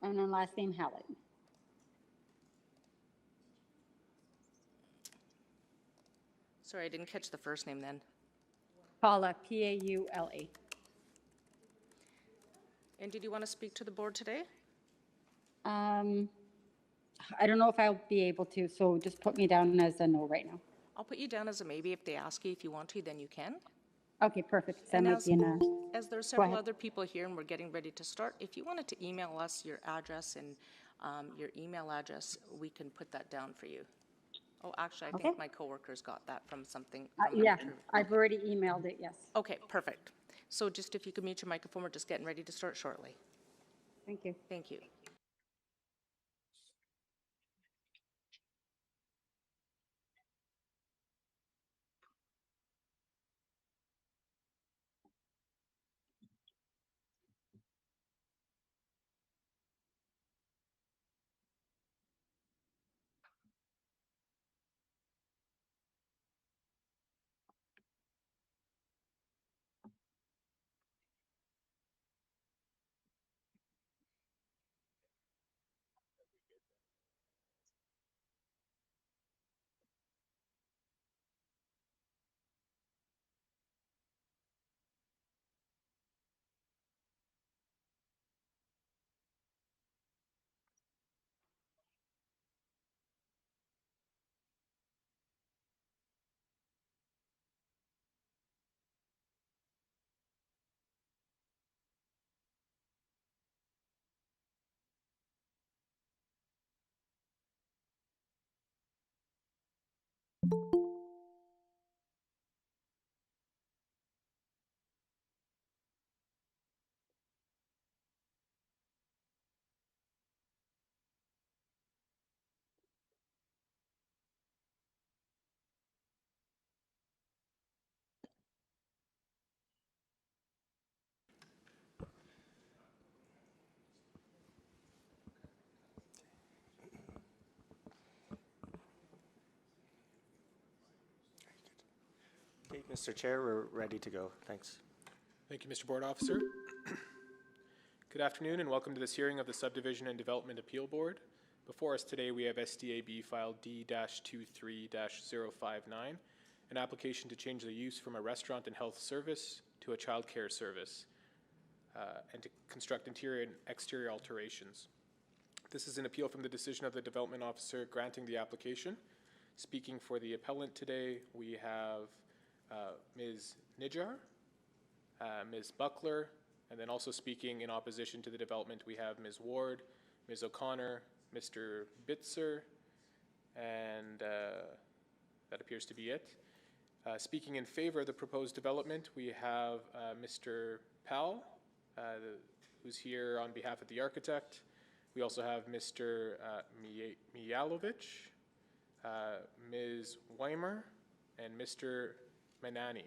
And then last name Hallett. Sorry, I didn't catch the first name then. Paula, Paula. And did you want to speak to the board today? I don't know if I'll be able to, so just put me down as a no right now. I'll put you down as a maybe. If they ask you if you want to, then you can. Okay, perfect. So I And might be in a, as there are go several ahead. other people here and we're getting ready to start, if you wanted to email us your address and your email address, we can put that down for you. Oh, actually, I Okay. think my coworkers got that from something. From Yeah, I've already emailed it, yes. Okay, perfect. So just if you could mute your microphone, we're just getting ready to start shortly. Thank you. Thank you. Okay, Mr. Chair, we're ready to go. Thanks. Thank you, Mr. Board Officer. Good afternoon and welcome to this hearing of the Subdivision and Development Appeal Board. Before us today, we have SDAB file D-23-059, an application to change the use from a restaurant and health service to a child care service and to construct interior and exterior alterations. This is an appeal from the decision of the Development Officer granting the application. Speaking for the appellant today, we have Ms. Nijar, Ms. Buckler, and then also speaking in opposition to the development, we have Ms. Ward, Ms. O'Connor, Mr. Bitzer, and that appears to be it. Speaking in favor of the proposed development, we have Mr. Powell, who's here on behalf of the architect. We also have Mr. Mijalovich, Ms. Weimer, and Mr. Manani.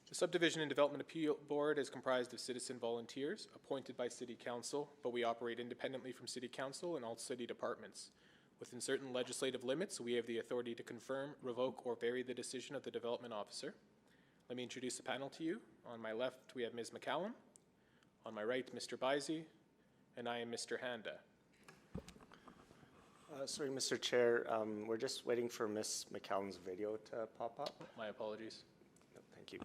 The Subdivision and Development Appeal Board is comprised of citizen volunteers appointed by City Council, but we operate independently from City Council and all city departments. Within certain legislative limits, we have the authority to confirm, revoke, or vary the decision of the Development Officer. Let me introduce the panel to you. On my left, we have Ms. McCallum. On my right, Mr. Bisey, and I am Mr. Handa. Sorry, Mr. Chair, we're just waiting for Ms. McCallum's video to pop up. My apologies. No, thank you.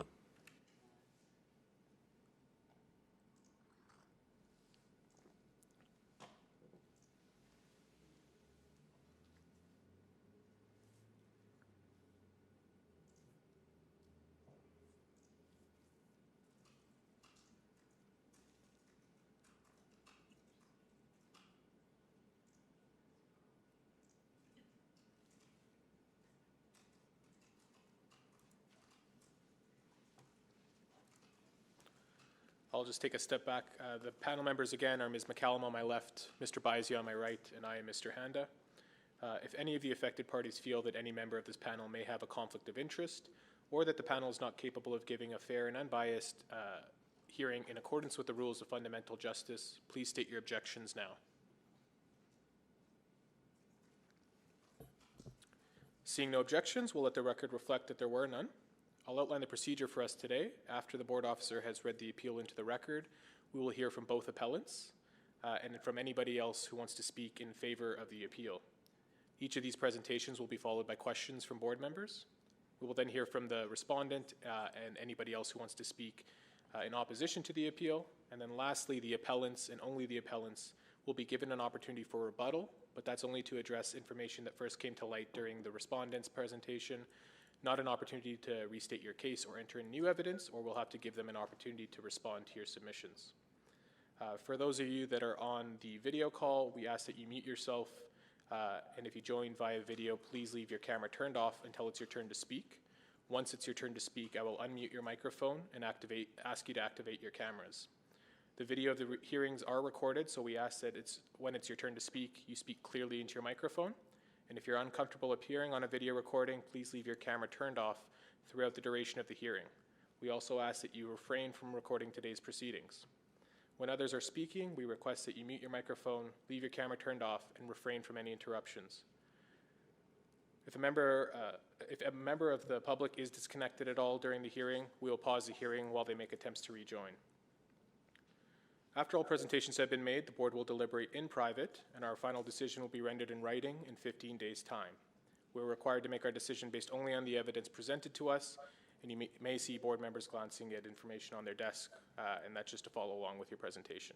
I'll just take a step back. The panel members again are Ms. McCallum on my left, Mr. Bisey on my right, and I am Mr. Handa. If any of the affected parties feel that any member of this panel may have a conflict of interest, or that the panel is not capable of giving a fair and unbiased hearing in accordance with the rules of fundamental justice, please state your objections now. Seeing no objections, we'll let the record reflect that there were none. I'll outline the procedure for us today. After the board officer has read the appeal into the record, We will hear from both appellants and from anybody else who wants to speak in favor of the appeal. Each of these presentations will be followed by questions from board members. We will then hear from the respondent and anybody else who wants to speak in opposition to the appeal. And then lastly, the appellants and only the appellants will be given an opportunity for rebuttal, but that's only to address information that first came to light during the respondent's presentation, not an opportunity to restate your case or enter in new evidence, or we'll have to give them an opportunity to respond to your submissions. For those of you that are on the video call, we ask that you mute yourself, and if you join via video, please leave your camera turned off until it's your turn to speak. Once it's your turn to speak, I will unmute your microphone and ask you to activate your cameras. The video of the hearings are recorded, so we ask that when it's your turn to speak, you speak clearly into your microphone. And if you're uncomfortable appearing on a video recording, please leave your camera turned off throughout the duration of the hearing. We also ask that you refrain from recording today's proceedings. When others are speaking, we request that you mute your microphone, leave your camera turned off, and refrain from any interruptions. If a member of the public is disconnected at all during the hearing, we will pause the hearing while they make attempts to rejoin. After all presentations have been made, the board will deliberate in private, and our final decision will be rendered in writing in 15 days' time. We're required to make our decision based only on the evidence presented to us, and you may see board members glancing at information on their desk, and that's just to follow along with your presentation.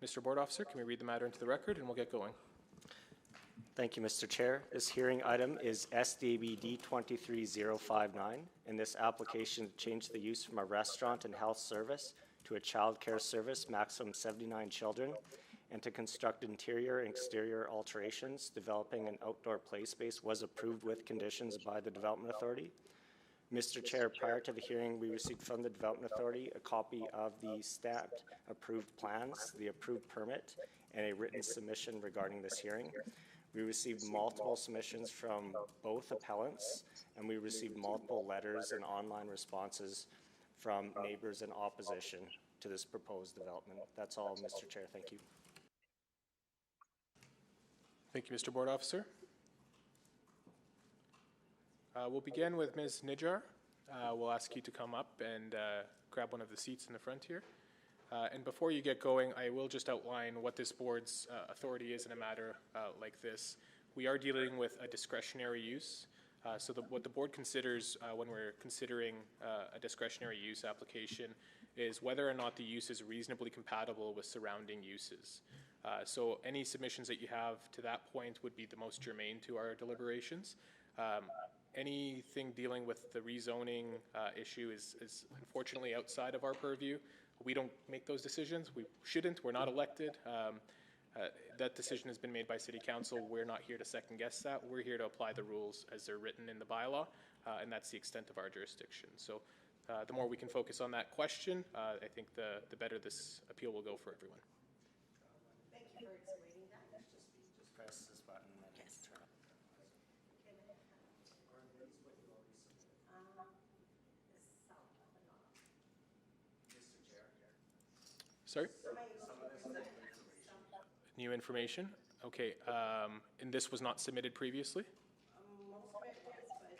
Mr. Board Officer, can we read the matter into the record, and we'll get going. Thank you, Mr. Chair. This hearing item is SDBD 23059, and this application to change the use from a restaurant and health service to a child care service, maximum 79 children, and to construct interior and exterior alterations, developing an outdoor play space was approved with conditions by the Development Authority. Mr. Chair, prior to the hearing, we received from the Development Authority a copy of the stamped approved plans, the approved permit, and a written submission regarding this hearing. We received multiple submissions from both appellants, and we received multiple letters and online responses from neighbors in opposition to this proposed development. That's all, Mr. Chair. Thank you. Thank you, Mr. Board Officer. We'll begin with Ms. Nijjar. We'll ask you to come up and grab one of the seats in the front here. And before you get going, I will just outline what this board's authority is in a matter like this. We are dealing with a discretionary use. So what the board considers when we're considering a discretionary use application is whether or not the use is reasonably compatible with surrounding uses. So any submissions that you have to that point would be the most germane to our deliberations. Anything dealing with the rezoning issue is unfortunately outside of our purview. We don't make those decisions. We shouldn't. We're not elected. That decision has been made by City Council. We're not here to second guess that. We're here to apply the rules as they're written in the bylaw, and that's the extent of our jurisdiction. So the more we can focus on that question, I think the better this appeal will go for everyone. Thank you for explaining that. Just press this button and Yes. turn on. Sorry? New information? Okay, and this was not submitted previously? Most of it was, but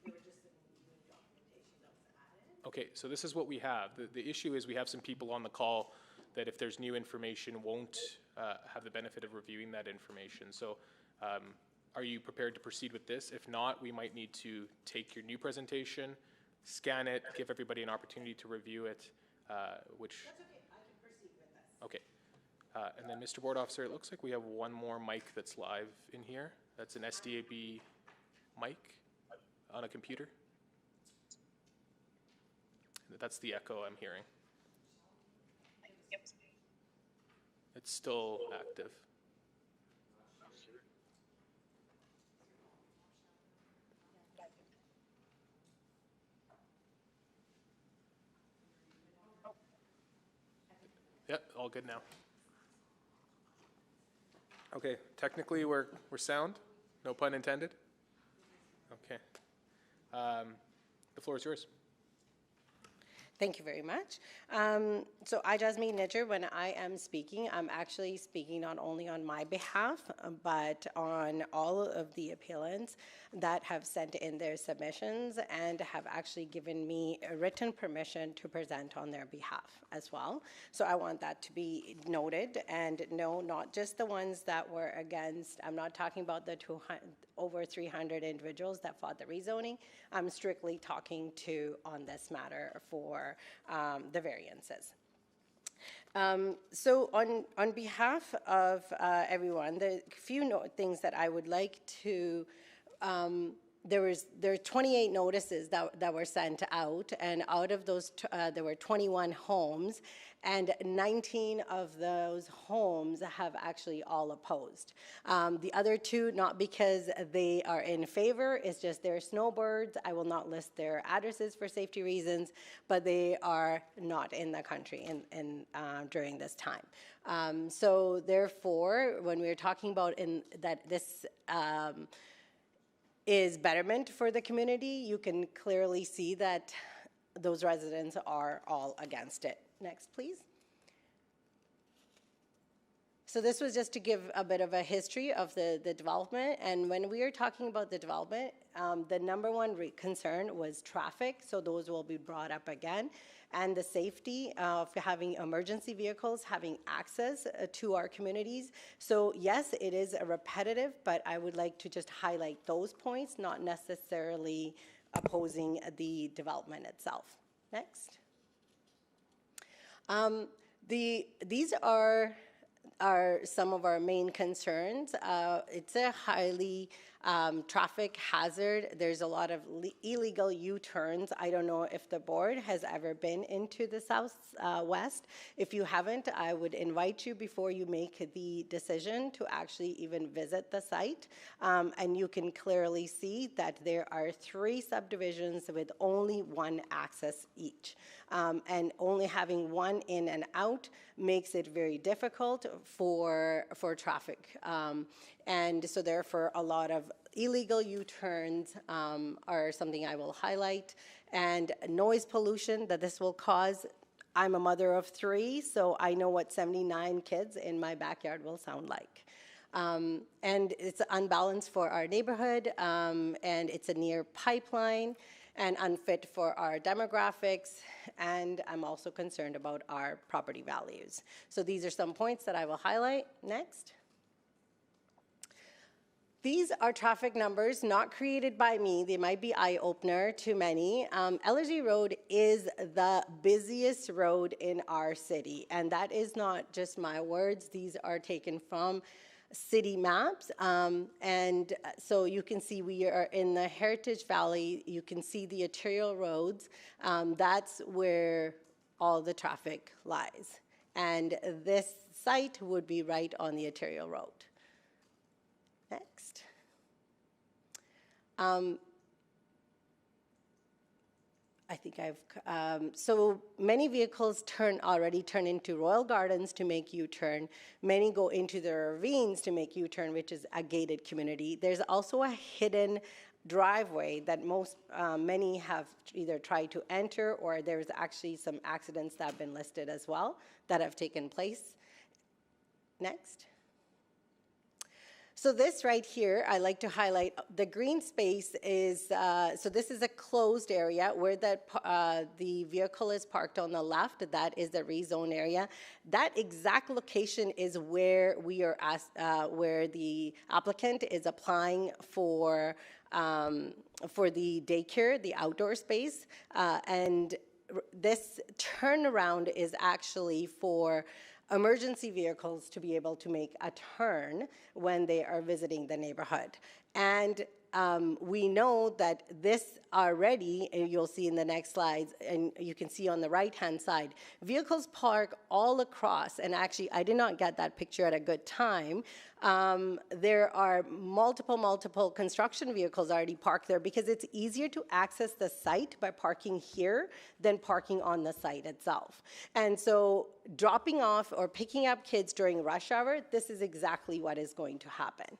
there were just some new documentation that was added. Okay, so this is what we have. The issue is we have some people on the call that if there's new information won't have the benefit of reviewing that information. So are you prepared to proceed with this? If not, we might need to take your new presentation, scan it, give everybody an opportunity to review it, which... That's okay, I can proceed with this. Okay. And then, Mr. Board Officer, it looks like we have one more mic that's live in here. That's an SDAB mic on a computer. That's the echo I'm hearing. It's still active. Yep, all good now. Okay, technically we're sound, no pun intended. Okay. The floor is yours. Thank you very much. So I, Jasmine Nidger, when I am speaking, I'm actually speaking not only on my behalf, but on all of the appellants that have sent in their submissions and have actually given me a written permission to present on their behalf as well. So I want that to be noted, and no, not just the ones that were against. I'm not talking about the over 300 individuals that fought the rezoning. I'm strictly talking to on this matter for the variances. So on behalf of everyone, the few things that I would like to, there are 28 notices that were sent out, and out of those there were 21 homes, and 19 of those homes have actually all opposed. The other two, not because they are in favor, it's just they're snowbirds. I will not list their addresses for safety reasons, but they are not in the country during this time. So therefore, when we're talking about that this is betterment for the community, you can clearly see that those residents are all against it. Next, please. So this was just to give a bit of a history of the development. And when we are talking about the development, the number one concern was traffic. So those will be brought up again. And the safety of having emergency vehicles, having access to our communities. So yes, it is a repetitive, but I would like to just highlight those points, not necessarily opposing the development itself. Next. These are some of our main concerns. It's a highly traffic hazard. There's a lot of illegal U-turns. I don't know if the board has ever been into the southwest. If you haven't, I would invite you before you make the decision to actually even visit the site. And you can clearly see that there are 3 subdivisions with only one access each. And only having one in and out makes it very difficult for traffic. And so therefore a lot of illegal U-turns are something I will highlight, and noise pollution that this will cause. I'm a mother of 3, so I know what 79 kids in my backyard will sound like. And it's unbalanced for our neighborhood, and it's a near pipeline and unfit for our demographics, and I'm also concerned about our property values. So these are some points that I will highlight. Next. These are traffic numbers not created by me. They might be eye-opener to many. Ellerslie Road is the busiest road in our city, and that is not just my words. These are taken from city maps, and so you can see we are in the Heritage Valley. You can see the arterial roads. That's where all the traffic lies, and this site would be right on the arterial road. Next. I think so many vehicles already turn into Royal Gardens to make U-turn. Many go into the ravines to make U-turn, which is a gated community. There's also a hidden driveway that many have either tried to enter, or there's actually some accidents that have been listed as well that have taken place. Next. So this right here, I like to highlight, the green space is, so this is a closed area where the vehicle is parked on the left. That is the rezone area. That exact location is where we are where the applicant is applying for the daycare, the outdoor space, and this turnaround is actually for emergency vehicles to be able to make a turn when they are visiting the neighborhood. And we know that this already, and you'll see in the next slides, and you can see on the right-hand side, vehicles park all across, and actually I did not get that picture at a good time. There are multiple construction vehicles already parked there because it's easier to access the site by parking here than parking on the site itself. And so dropping off or picking up kids during rush hour, this is exactly what is going to happen.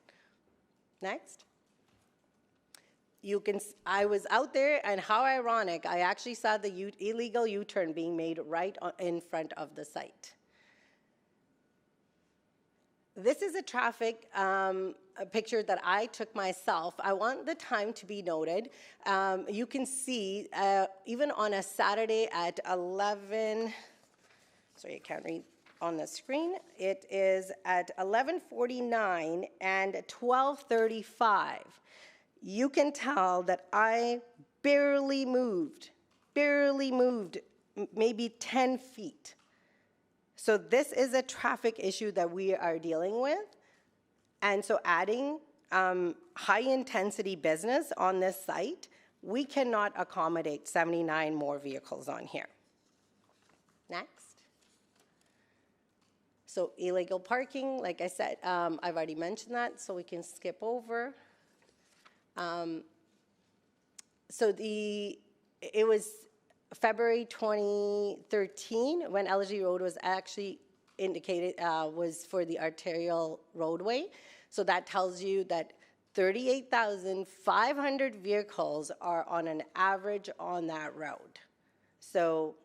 Next. I was out there, and how ironic, I actually saw the illegal U-turn being made right in front of the site. This is a traffic a picture that I took myself. I want the time to be noted. You can see, even on a Saturday at 11, sorry, I can't read on the screen. It is at 11:49 and 12:35. You can tell that I barely moved, maybe 10 feet. So this is a traffic issue that we are dealing with. And so adding high-intensity business on this site, we cannot accommodate 79 more vehicles on here. Next. So illegal parking, like I said, I've already mentioned that, so we can skip over. It was February 2013 when LG Road was actually indicated was for the arterial roadway. So that tells you that 38,500 vehicles are on an average on that road. So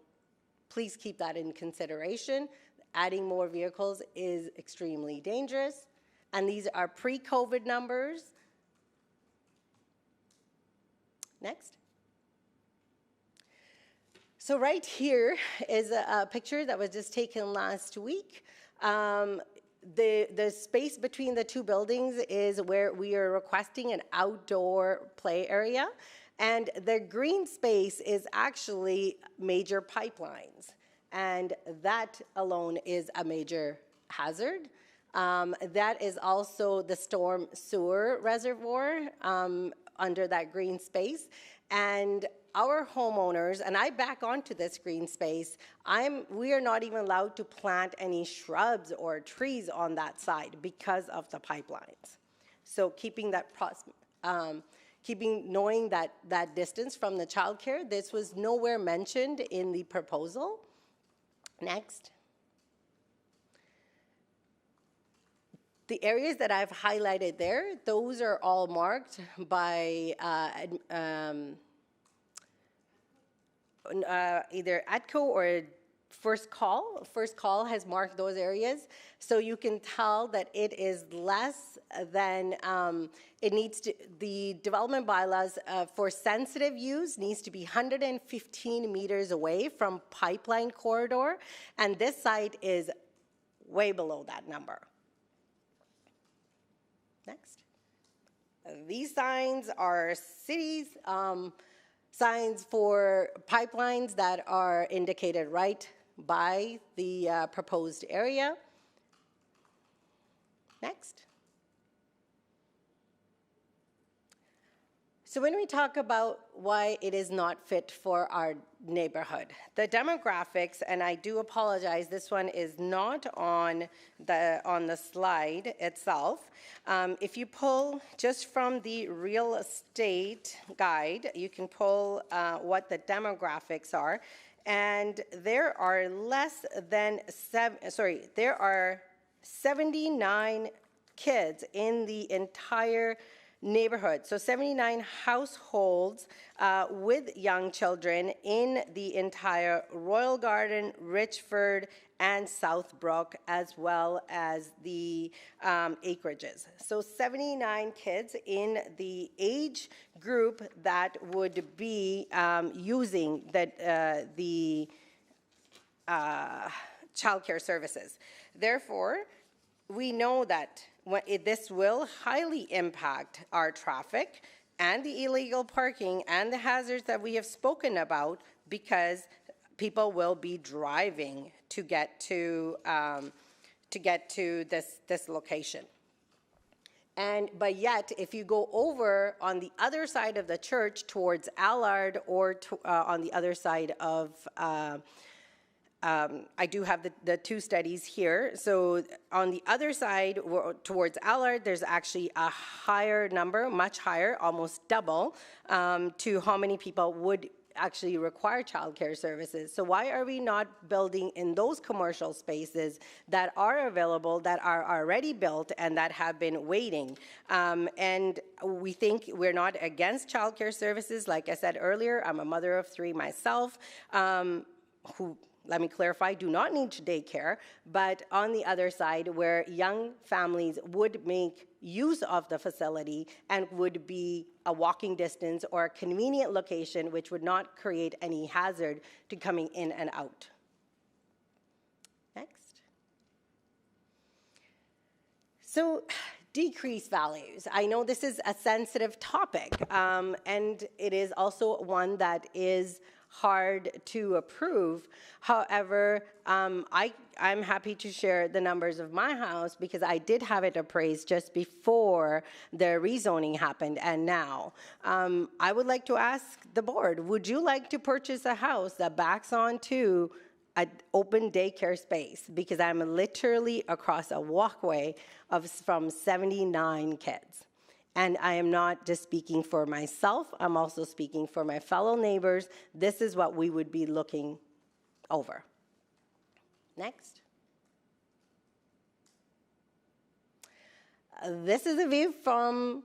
please keep that in consideration. Adding more vehicles is extremely dangerous. And these are pre-COVID numbers. Next. So right here is a picture that was just taken last week. The space between the two buildings is where we are requesting an outdoor play area. And the green space is actually major pipelines. And that alone is a major hazard. That is also the storm sewer reservoir under that green space. And our homeowners, and I back onto this green space, we are not even allowed to plant any shrubs or trees on that side because of the pipelines. So keeping that, knowing that distance from the childcare, this was nowhere mentioned in the proposal. Next. The areas that I've highlighted there, those are all marked by either ATCO or First Call. First Call has marked those areas. So you can tell that it is less than, it needs to, the development bylaws for sensitive use needs to be 115 meters away from pipeline corridor. And this site is way below that number. Next. These signs are cities, signs for pipelines that are indicated right by the proposed area. Next. So when we talk about why it is not fit for our neighborhood, the demographics, and I do apologize, this one is not on the slide itself. If you pull just from the real estate guide, you can pull what the demographics are, and there are there are 79 kids in the entire neighborhood. So 79 households with young children in the entire Royal Garden, Richford, and Southbrook, as well as the acreages. So 79 kids in the age group that would be using the childcare services. Therefore, we know that this will highly impact our traffic and the illegal parking and the hazards that we have spoken about, because people will be driving to get to this location. But yet, if you go over on the other side of the church towards Allard, or on the other side of I do have the two studies here. So on the other side, towards Allard, there's actually a higher number, much higher, almost double, to how many people would actually require childcare services. So why are we not building in those commercial spaces that are available, that are already built, and that have been waiting? And we think we're not against childcare services. Like I said earlier, I'm a mother of 3 myself, who, let me clarify, do not need daycare, but on the other side, where young families would make use of the facility and would be a walking distance or a convenient location which would not create any hazard to coming in and out. Next. So, decreased values. I know this is a sensitive topic, and it is also one that is hard to approve. However, I'm happy to share the numbers of my house because I did have it appraised just before the rezoning happened and now. I would like to ask the board, would you like to purchase a house that backs onto an open daycare space? Because I'm literally across a walkway from 79 kids. And I am not just speaking for myself, I'm also speaking for my fellow neighbors. This is what we would be looking over. Next. This is a view from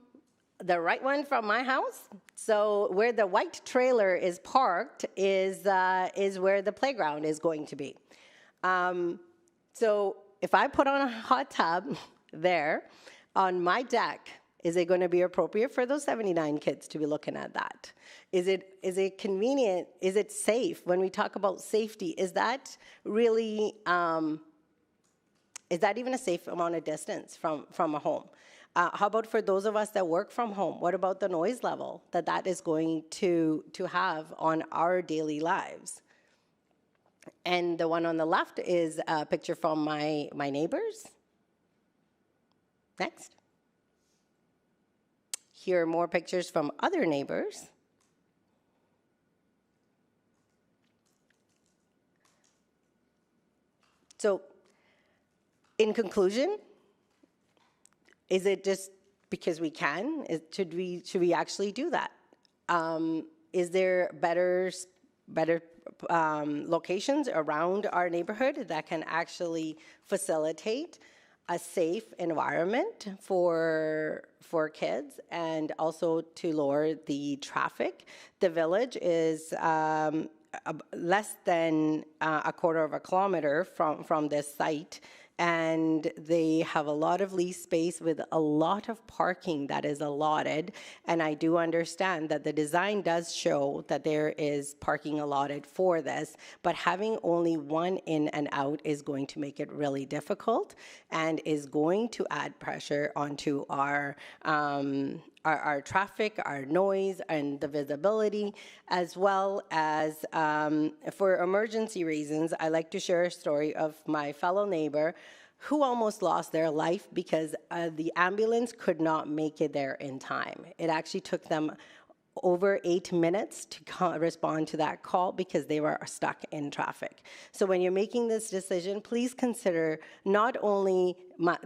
the right one from my house. So where the white trailer is parked is where the playground is going to be. So if I put on a hot tub there on my deck, is it going to be appropriate for those 79 kids to be looking at that? Is it convenient? Is it safe? When we talk about safety, is that really, is that even a safe amount of distance from a home? How about for those of us that work from home? What about the noise level that is going to have on our daily lives? And the one on the left is a picture from my neighbors. Next. Here are more pictures from other neighbors. So, in conclusion, is it just because we can? Should we actually do that? Is there better locations around our neighborhood that can actually facilitate a safe environment for kids and also to lower the traffic? The village is less than a quarter of a kilometer from this site, and they have a lot of lease space with a lot of parking that is allotted. And I do understand that the design does show that there is parking allotted for this, but having only one in and out is going to make it really difficult and is going to add pressure onto our traffic, our noise, and the visibility, as well as for emergency reasons. I like to share a story of my fellow neighbor who almost lost their life because the ambulance could not make it there in time. It actually took them over 8 minutes to respond to that call because they were stuck in traffic. So when you're making this decision, please consider not only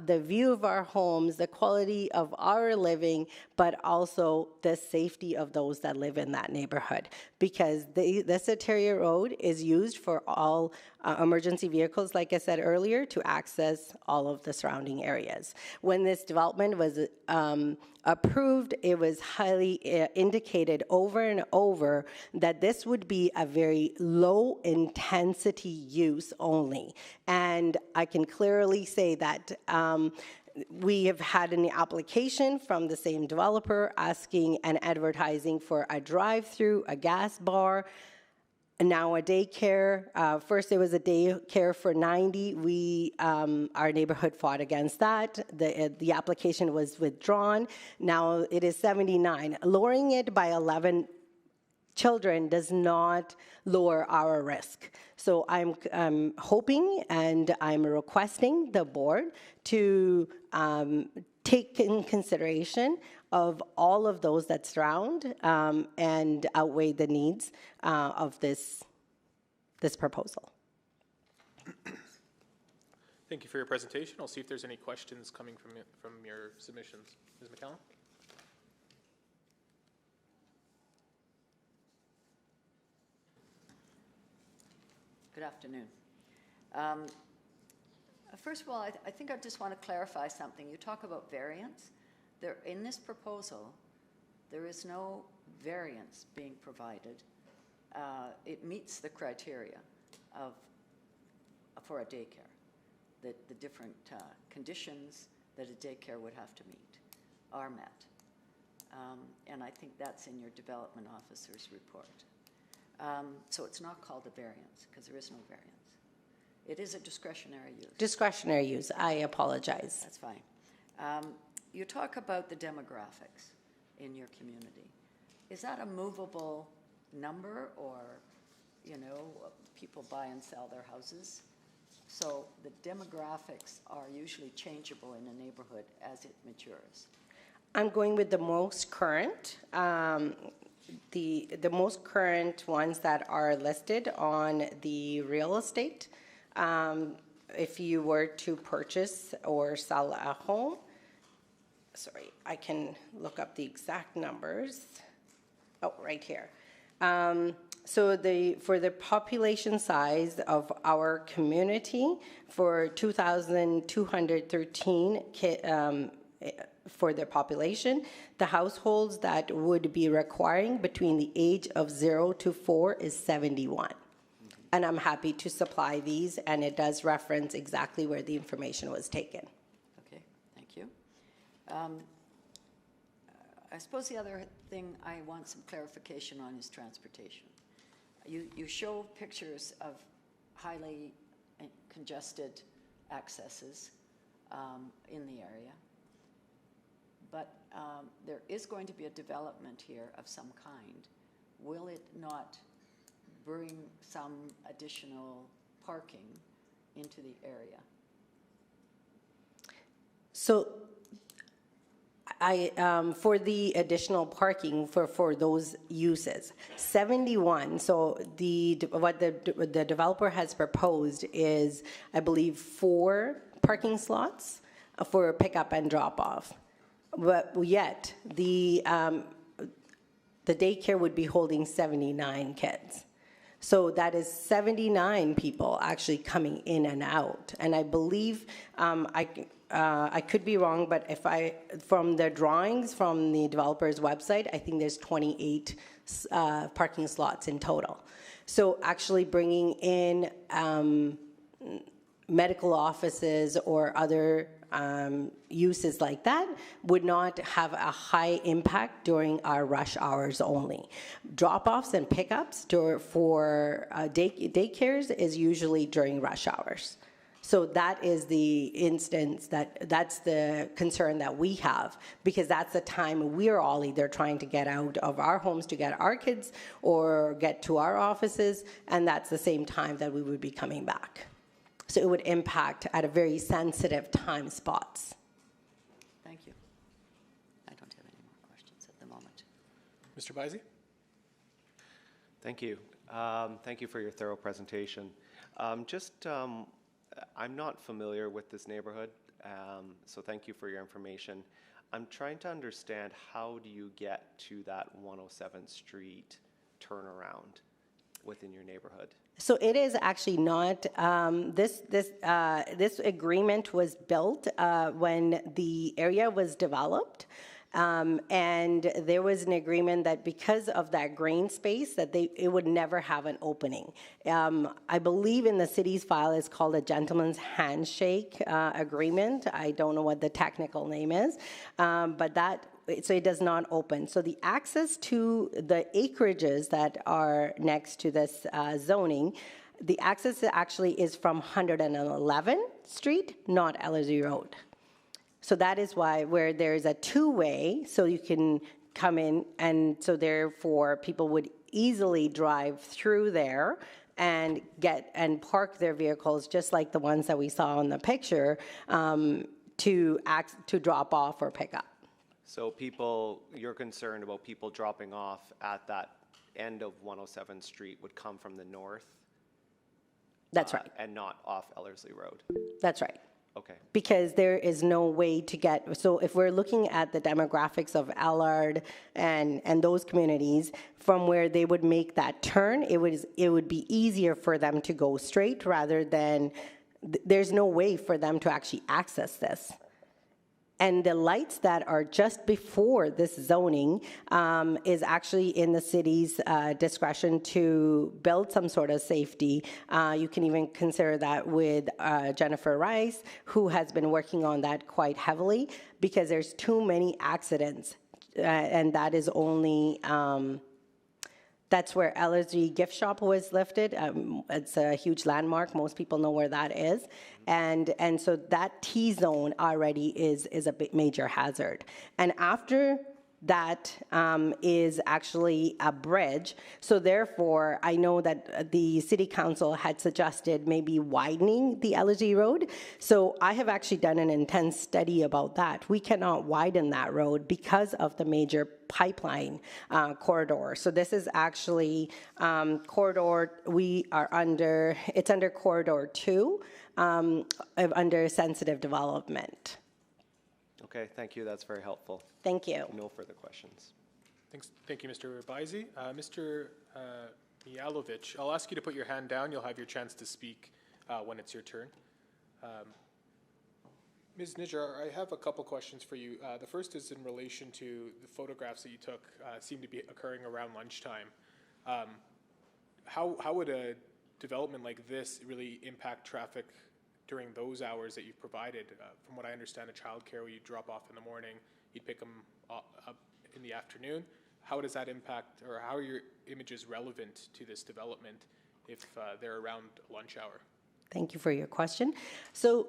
the view of our homes, the quality of our living, but also the safety of those that live in that neighborhood. Because this arterial road is used for all emergency vehicles, like I said earlier, to access all of the surrounding areas. When this development was approved, it was highly indicated over and over that this would be a very low intensity use only. And I can clearly say that we have had an application from the same developer asking and advertising for a drive-through, a gas bar, and now a daycare. First, it was a daycare for 90. Our neighborhood fought against that. The application was withdrawn. Now it is 79. Lowering it by 11 children does not lower our risk. So I'm hoping and I'm requesting the board to take in consideration of all of those that surround and outweigh the needs of this proposal. Thank you for your presentation. I'll see if there's any questions coming from your submissions. Ms. McCallum? Good afternoon. First of all, I think I just want to clarify something. You talk about variance. In this proposal, there is no variance being provided. It meets the criteria for a daycare. The different conditions that a daycare would have to meet are met. And I think that's in your development officer's report. So it's not called a variance because there is no variance. It is a discretionary use. Discretionary use, I apologize. That's fine. You talk about the demographics in your community. Is that a movable number, or, people buy and sell their houses? So the demographics are usually changeable in a neighborhood as it matures. I'm going with the most current. The most current ones that are listed on the real estate. If you were to purchase or sell a home, sorry, I can look up the exact numbers. Oh, right here. So for the population size of our community, for 2,213 for the population, the households that would be requiring between the age of 0 to 4 is 71. And I'm happy to supply these, and it does reference exactly where the information was taken. Okay, thank you. I suppose the other thing I want some clarification on is transportation. You show pictures of highly congested accesses in the area, but there is going to be a development here of some kind. Will it not bring some additional parking into the area? So for the additional parking for those uses, 71, so what the developer has proposed is, I believe, 4 parking slots for pickup and drop off. But yet, the daycare would be holding 79 kids. So that is 79 people actually coming in and out. And I believe, I could be wrong, but from the drawings from the developer's website, I think there's 28 parking slots in total. So actually bringing in medical offices or other uses like that would not have a high impact during our rush hours only. Drop-offs and pickups for daycares is usually during rush hours. So that is the instance that's the concern that we have, because that's the time we're all either trying to get out of our homes to get our kids or get to our offices, and that's the same time that we would be coming back. So it would impact at a very sensitive time spots. Thank you. I don't have any more questions at the moment. Mr. Bizey? Thank you. Thank you for your thorough presentation. I'm not familiar with this neighborhood, so thank you for your information. I'm trying to understand, how do you get to that 107th Street turnaround within your neighborhood? So it is actually not, this agreement was built when the area was developed. And there was an agreement that because of that green space, that it would never have an opening. I believe in the city's file it's called a gentleman's handshake agreement. I don't know what the technical name is, so it does not open. So the access to the acreages that are next to this zoning, the access actually is from 111th Street, not Ellerslie Road. So that is why where there's a two-way, so you can come in, and so therefore people would easily drive through there and park their vehicles, just like the ones that we saw in the picture, to drop off or pick up. So you're concerned about people dropping off at that end of 107th Street would come from the north? That's right. And not off Ellerslie Road? That's right. Okay. Because there is no way to get, so if we're looking at the demographics of Allard and those communities, from where they would make that turn, it would be easier for them to go straight rather than, there's no way for them to actually access this. And the lights that are just before this zoning is actually in the city's discretion to build some sort of safety. You can even consider that with Jennifer Rice, who has been working on that quite heavily, because there's too many accidents. And that is only, that's where LSG Gift Shop was lifted. It's a huge landmark. Most people know where that is. And so that T-zone already is a big major hazard. And after that is actually a bridge. So therefore, I know that the city council had suggested maybe widening the LSG road. So I have actually done an intense study about that. We cannot widen that road because of the major pipeline corridor. So this is actually corridor, we are under, it's under corridor 2, under sensitive development. Okay, thank you. That's very helpful. Thank you. No further questions. Thank you, Mr. Baisi. Mr. Mialovic, I'll ask you to put your hand down. You'll have your chance to speak when it's your turn. Ms. Nijar, I have a couple questions for you. The first is in relation to the photographs that you took seem to be occurring around lunchtime. How would a development like this really impact traffic during those hours that you've provided? From what I understand, a childcare where you drop off in the morning, you'd pick them up in the afternoon. How does that impact, or how are your images relevant to this development if they're around lunch hour? Thank you for your question. So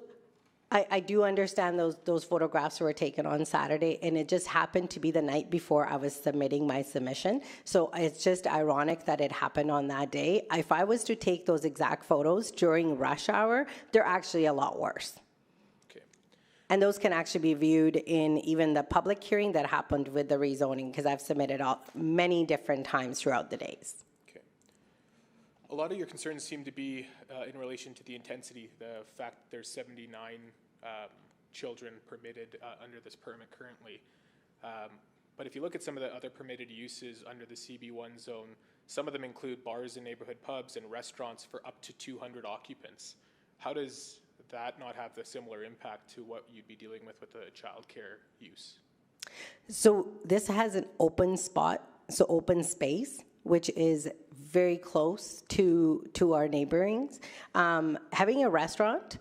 I do understand those photographs were taken on Saturday, and it just happened to be the night before I was submitting my submission. So it's just ironic that it happened on that day. If I was to take those exact photos during rush hour, they're actually a lot worse. Okay. And those can actually be viewed in even the public hearing that happened with the rezoning, because I've submitted many different times throughout the days. Okay. A lot of your concerns seem to be in relation to the intensity, the fact that there's 79 children permitted under this permit currently. But if you look at some of the other permitted uses under the CB1 zone, some of them include bars and neighborhood pubs and restaurants for up to 200 occupants. How does that not have the similar impact to what you'd be dealing with a childcare use? So this has an open spot, so open space, which is very close to our neighborings. Having a restaurant,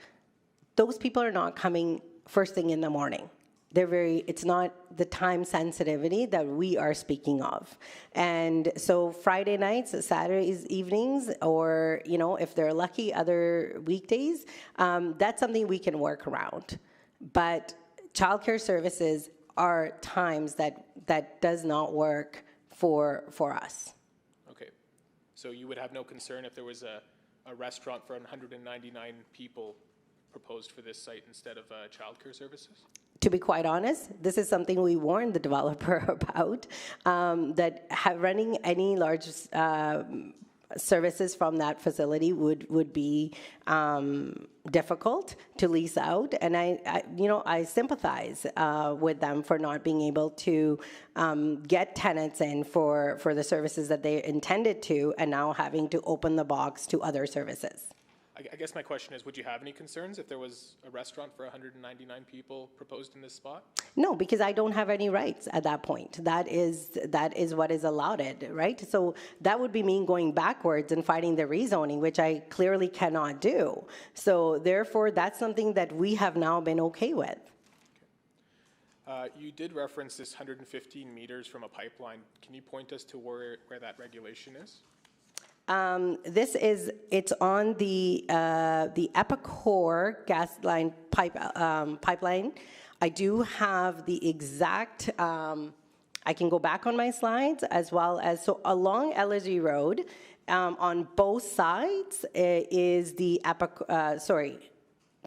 those people are not coming first thing in the morning. It's not the time sensitivity that we are speaking of. And so Friday nights, Saturdays evenings, or, if they're lucky, other weekdays, that's something we can work around. But childcare services are times that does not work for us. Okay. So you would have no concern if there was a restaurant for 199 people proposed for this site instead of childcare services? To be quite honest, this is something we warned the developer about, that running any large services from that facility would be difficult to lease out, and I sympathize with them for not being able to get tenants in for the services that they intended to, and now having to open the box to other services. I guess my question is, would you have any concerns if there was a restaurant for 199 people proposed in this spot? No, because I don't have any rights at that point. That is what is allowed, right? So that would be me going backwards and fighting the rezoning, which I clearly cannot do. So therefore, that's something that we have now been okay with. Okay. You did reference this 115 meters from a pipeline. Can you point us to where that regulation is? It's on the Epicor gas line pipeline. I do have the exact, I can go back on my slides, as well as, so along LSG Road, on both sides is the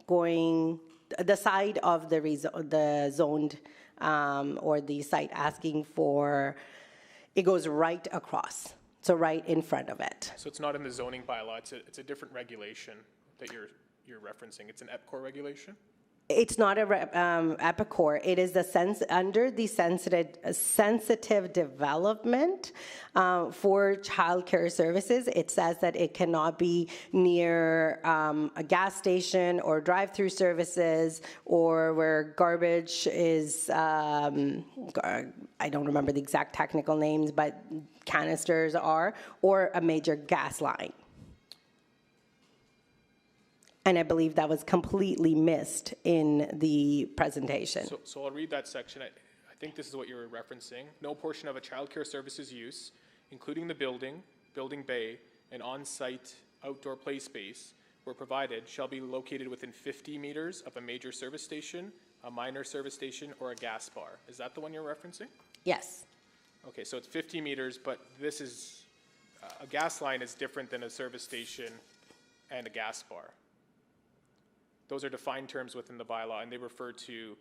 going, the side of the zoned, or the site asking for, it goes right across. So right in front of it. So it's not in the zoning bylaw. It's a different regulation that you're referencing. It's an EPCOR regulation. It's not a EPICOR. It is under the sensitive development for childcare services. It says that it cannot be near a gas station or drive-through services or where garbage is, I don't remember the exact technical names, but canisters are, or a major gas line. And I believe that was completely missed in the presentation. So I'll read that section. I think this is what you were referencing. No portion of a childcare services use, including the building, building bay, and on-site outdoor play space, where provided, shall be located within 50 meters of a major service station, a minor service station, or a gas bar. Is that the one you're referencing? Yes. Okay, so it's 50 meters, but this is, a gas line is different than a service station and a gas bar. Those are defined terms within the bylaw, and they refer to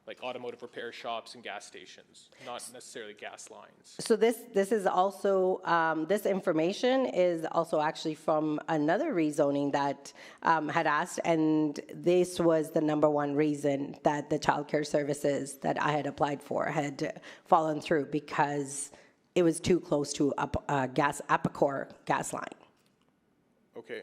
like automotive repair shops and gas stations, not necessarily gas lines. So this is also, this information is also actually from another rezoning that had asked, and this was the number one reason that the childcare services that I had applied for had fallen through, because it was too close to a EPICOR gas line. Okay.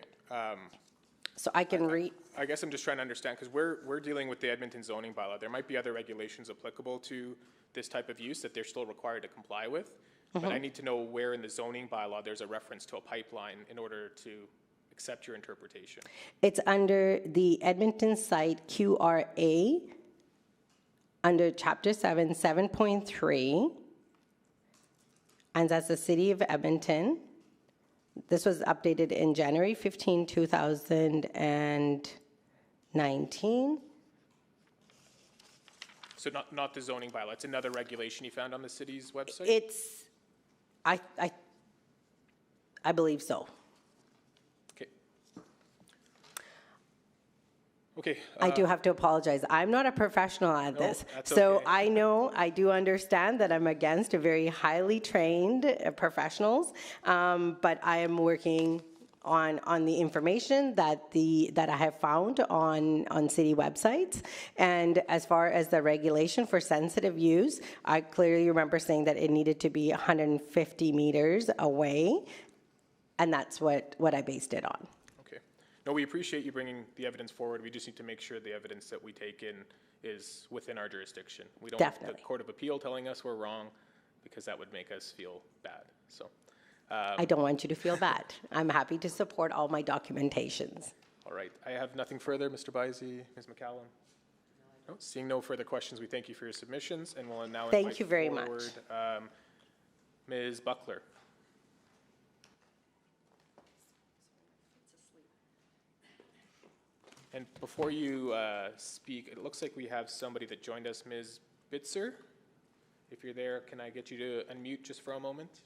So I can read. I guess I'm just trying to understand, because we're dealing with the Edmonton zoning bylaw. There might be other regulations applicable to this type of use that they're still required to comply with. But I need to know where in the zoning bylaw there's a reference to a pipeline in order to accept your interpretation. It's under the Edmonton site QRA, under Chapter 7, 7.3, and that's the City of Edmonton. This was updated in January 15, 2019. So not the zoning bylaw, it's another regulation you found on the city's website? It's, I believe so. Okay. Okay. I do have to apologize. I'm not a professional at this. that's So okay. I do understand that I'm against very highly trained professionals, but I am working on the information that I have found on city websites. And as far as the regulation for sensitive use, I clearly remember saying that it needed to be 150 meters away, and that's what I based it on. Okay. No, we appreciate you bringing the evidence forward. We just need to make sure the evidence that we take in is within our jurisdiction. We don't want the Definitely. Court of Appeal telling us we're wrong, because that would make us feel bad. So, I don't want you to feel bad. I'm happy to support all my documentations. all right. I have nothing further. Mr. Bisey, Ms. McCallum? No, seeing no further questions, we thank you for your submissions, and we'll now Thank invite you very much. forward, Ms. Buckler. And before you speak, it looks like we have somebody that joined us, Ms. Bitzer. If you're there, can I get you to unmute just for a moment?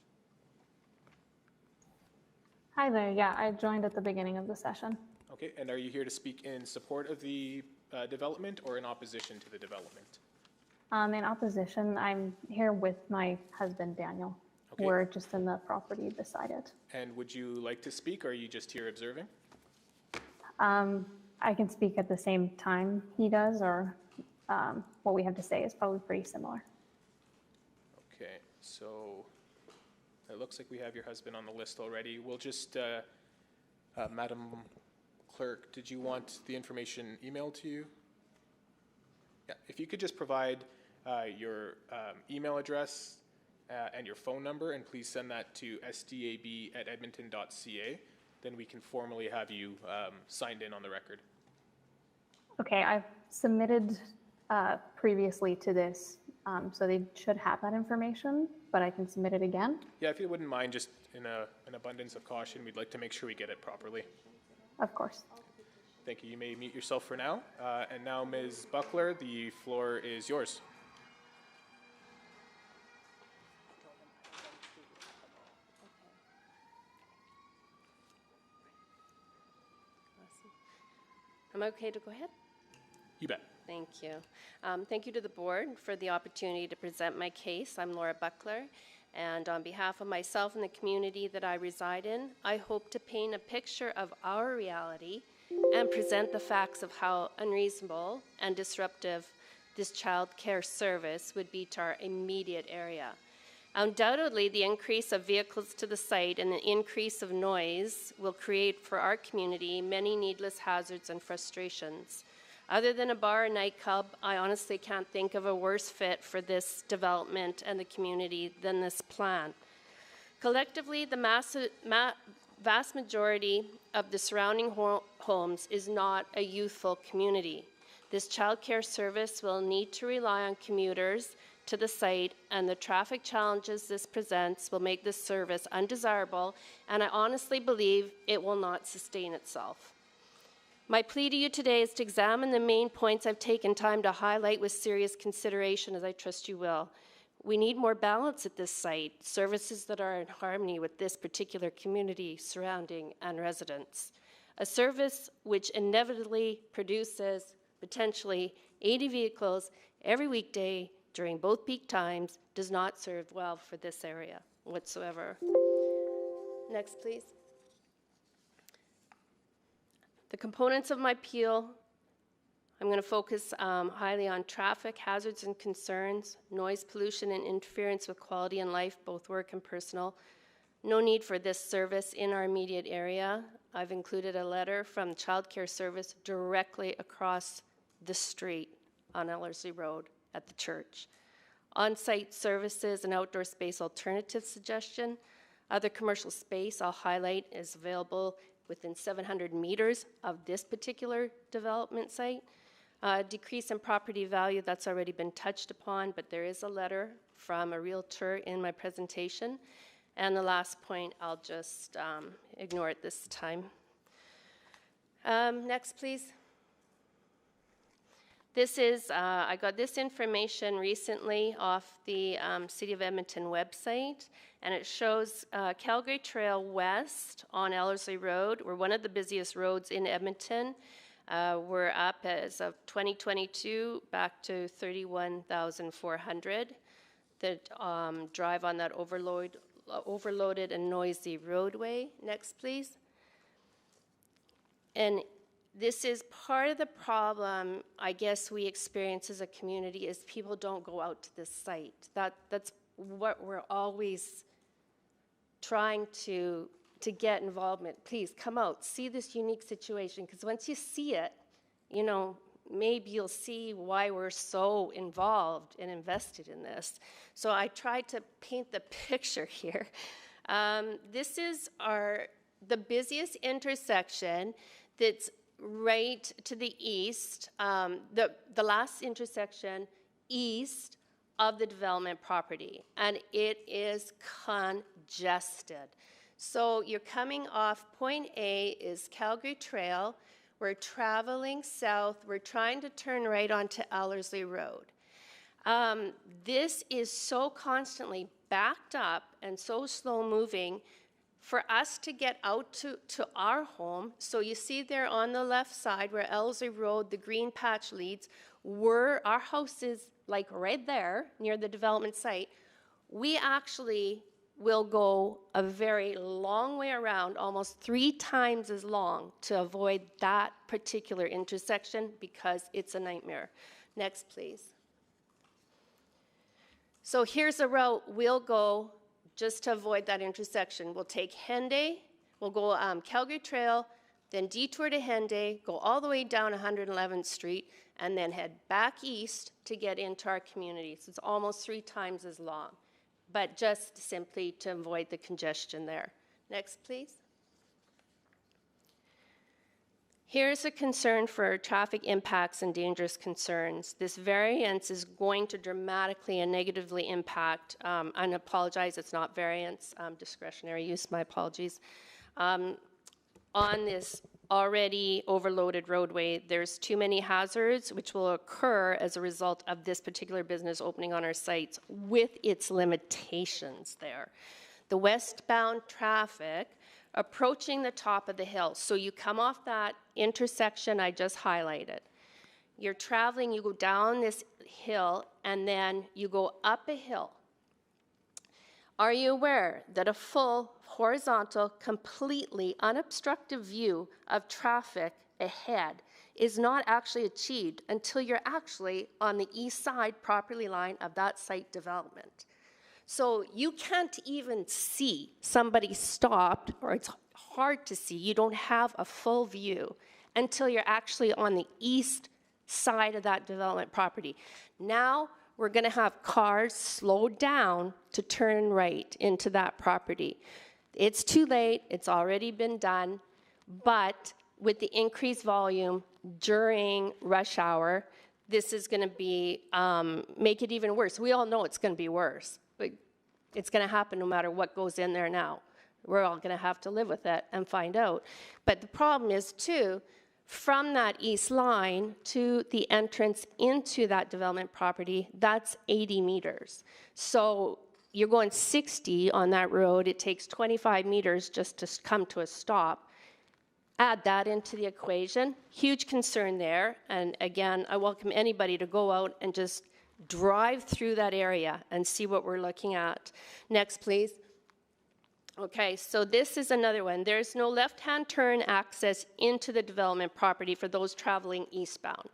Hi there. Yeah, I joined at the beginning of the session. Okay, and are you here to speak in support of the development or in opposition to the development? In opposition, I'm here with my husband, Daniel. Okay. We're just in the property beside it. And would you like to speak, or are you just here observing? I can speak at the same time he does, or what we have to say is probably pretty similar. Okay, so it looks like we have your husband on the list already. We'll just, Madam Clerk, did you want the information emailed to you? Yeah, if you could just provide your email address and your phone number, and please send that to sdab@edmonton.ca, then we can formally have you signed in on the record. Okay, I've submitted previously to this, so they should have that information, but I can submit it again. Yeah, if you wouldn't mind, just in an abundance of caution, we'd like to make sure we get it properly. Of course. Thank you. You may mute yourself for now. And now, Ms. Buckler, the floor is yours. I'm okay to go ahead? You bet. Thank you. Thank you to the board for the opportunity to present my case. I'm Laura Buckler, And on behalf of myself and the community that I reside in, I hope to paint a picture of our reality and present the facts of how unreasonable and disruptive this child care service would be to our immediate area. Undoubtedly, the increase of vehicles to the site and the increase of noise will create for our community many needless hazards and frustrations. Other than a bar or nightclub, I honestly can't think of a worse fit for this development and the community than this plan. Collectively, the vast majority of the surrounding homes is not a youthful community. This child care service will need to rely on commuters to the site, and the traffic challenges this presents will make this service undesirable, and I honestly believe it will not sustain itself. My plea to you today is to examine the main points I've taken time to highlight with serious consideration, as I trust you will. We need more balance at this site, services that are in harmony with this particular community, surrounding, and residents. A service which inevitably produces potentially 80 vehicles every weekday during both peak times does not serve well for this area whatsoever. Next, please. The components of my appeal, I'm going to focus highly on traffic hazards and concerns, noise pollution and interference with quality and life, both work and personal. No need for this service in our immediate area. I've included a letter from the Child Care Service directly across the street on Ellerslie Road at the church. On-site services and outdoor space alternative suggestion. Other commercial space I'll highlight is available within 700 meters of this particular development site. Decrease in property value, that's already been touched upon, but there is a letter from a realtor in my presentation. And the last point, I'll just ignore it this time. Next, please. This is, I got this information recently off the City of Edmonton website, and it shows Calgary Trail West on Ellerslie Road. We're one of the busiest roads in Edmonton. We're up as of 2022 back to 31,400 that drive on that overloaded and noisy roadway. Next, please. And this is part of the problem, I guess, we experience as a community is people don't go out to this site. That's what we're always trying to get involvement. Please come out, see this unique situation, because once you see it, you know, maybe you'll see why we're so involved and invested in this. So I tried to paint the picture here. This is the busiest intersection that's right to the east, the last intersection east of the development property, and it is congested. So you're coming off, point A is Calgary Trail, we're traveling south, we're trying to turn right onto Ellerslie Road. This is so constantly backed up and so slow moving for us to get out to our home. So you see there on the left side where Ellerslie Road, the green patch leads, our house is like right there near the development site. We actually will go a very long way around, almost 3 times as long, to avoid that particular intersection because it's a nightmare. Next, please. So here's a route we'll go just to avoid that intersection. We'll take Henday, we'll go Calgary Trail, then detour to Henday, go all the way down 111th Street, and then head back east to get into our community. So it's almost 3 times as long, but just simply to avoid the congestion there. Next, please. Here's a concern for traffic impacts and dangerous concerns. This variance is going to dramatically and negatively impact, and apologize, it's not variance, discretionary use, my apologies. On this already overloaded roadway, there's too many hazards which will occur as a result of this particular business opening on our sites with its limitations there. The westbound traffic approaching the top of the hill. So you come off that intersection I just highlighted. You're traveling, you go down this hill, and then you go up a hill. Are you aware that a full, horizontal, completely unobstructed view of traffic ahead is not actually achieved until you're actually on the east side property line of that site development? So you can't even see somebody stopped, or it's hard to see. You don't have a full view until you're actually on the east side of that development property. Now we're going to have cars slow down to turn right into that property. It's too late. It's already been done. But with the increased volume during rush hour, this is going to be, make it even worse. We all know it's going to be worse, but it's going to happen no matter what goes in there now. We're all going to have to live with it and find out. But the problem is, too, from that east line to the entrance into that development property, that's 80 meters. So you're going 60 on that road. It takes 25 meters just to come to a stop. Add that into the equation. Huge concern there. And again, I welcome anybody to go out and just drive through that area and see what we're looking at. Next, please. Okay, so this is another one. There's no left-hand turn access into the development property for those traveling eastbound.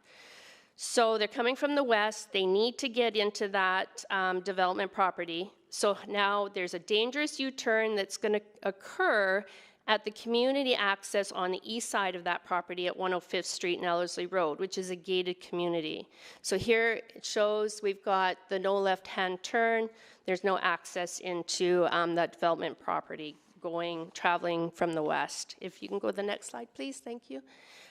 So they're coming from the west. They need to get into that development property. So now there's a dangerous U-turn that's going to occur at the community access on the east side of that property at 105th Street and Ellerslie Road, which is a gated community. So here it shows we've got the no left-hand turn. There's no access into that development property traveling from the west. If you can go to the next slide, please. Thank you.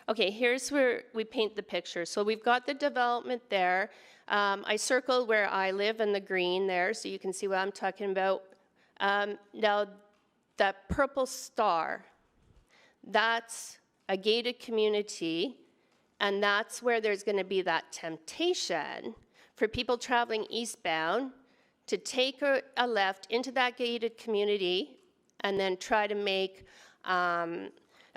Okay, here's where we paint the picture. So we've got the development there. I circled where I live in the green there, so you can see what I'm talking about. Now, that purple star, that's a gated community, and that's where there's going to be that temptation for people traveling eastbound to take a left into that gated community and then try to make a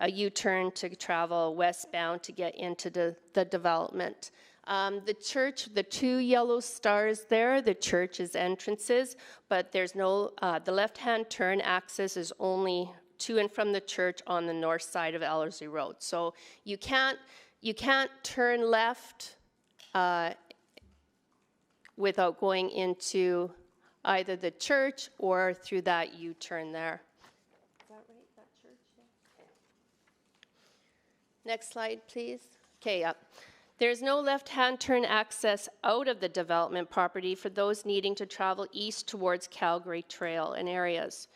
U-turn to travel westbound to get into the development. The church, the two yellow stars there, the church's entrances, but there's no, the left-hand turn access is only to and from the church on the north side of Ellerslie Road. So you can't turn left without going into either the church or through that U-turn there. Is that right, that church? Yeah. Okay. Next slide, please. Okay, up. There's no left-hand turn access out of the development property for those needing to travel east towards Calgary Trail and areas.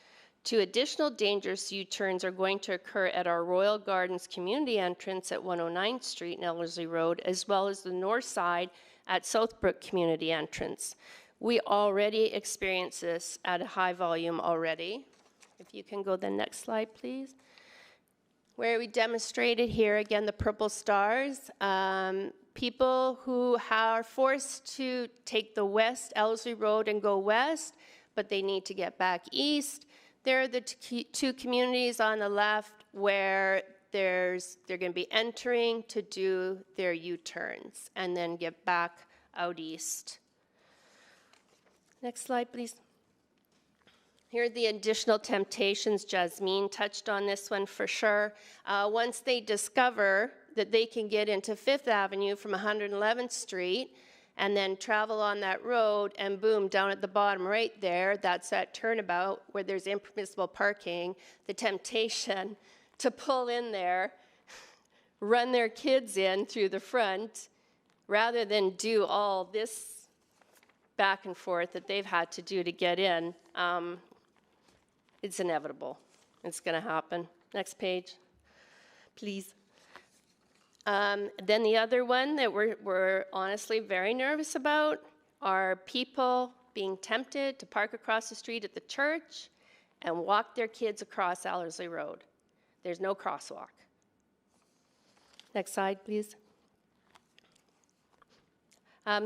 Two additional dangerous U-turns are going to occur at our Royal Gardens community entrance at 109th Street and Ellerslie Road, as well as the north side at Southbrook community entrance. We already experience this at a high volume already. If you can go to the next slide, please. Where we demonstrated here, again, the purple stars. People who are forced to take the west Ellerslie Road and go west, but they need to get back east. There are the two communities on the left where they're going to be entering to do their U-turns and then get back out east. Next slide, please. Here are the additional temptations. Jasmine touched on this one for sure. Once they discover that they can get into 5th Avenue from 111th Street and then travel on that road, and boom, down at the bottom right there, that's that turnabout where there's impermissible parking, the temptation to pull in there, run their kids in through the front, rather than do all this back and forth that they've had to do to get in. It's inevitable. It's going to happen. Next page, please. Then the other one that we're honestly very nervous about are people being tempted to park across the street at the church and walk their kids across Ellerslie Road. There's no crosswalk. Next slide, please.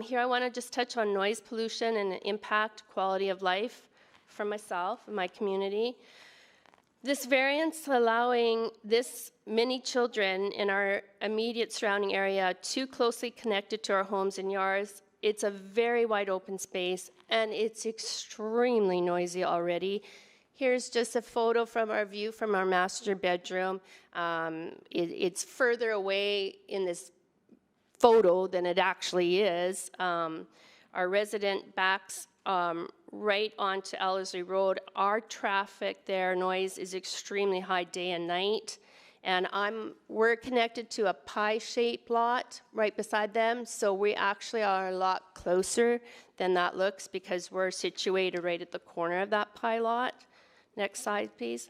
Here I want to just touch on noise pollution and impact quality of life for myself and my community. This variance allowing this many children in our immediate surrounding area too closely connected to our homes and yards It's a very wide open space, and it's extremely noisy already. Here's just a photo from our view from our master bedroom. It's further away in this photo than it actually is. Our resident backs right onto Ellerslie Road. Our traffic there, noise is extremely high day and night. And we're connected to a pie-shaped lot right beside them, so we actually are a lot closer than that looks because we're situated right at the corner of that pie lot. Next slide, please.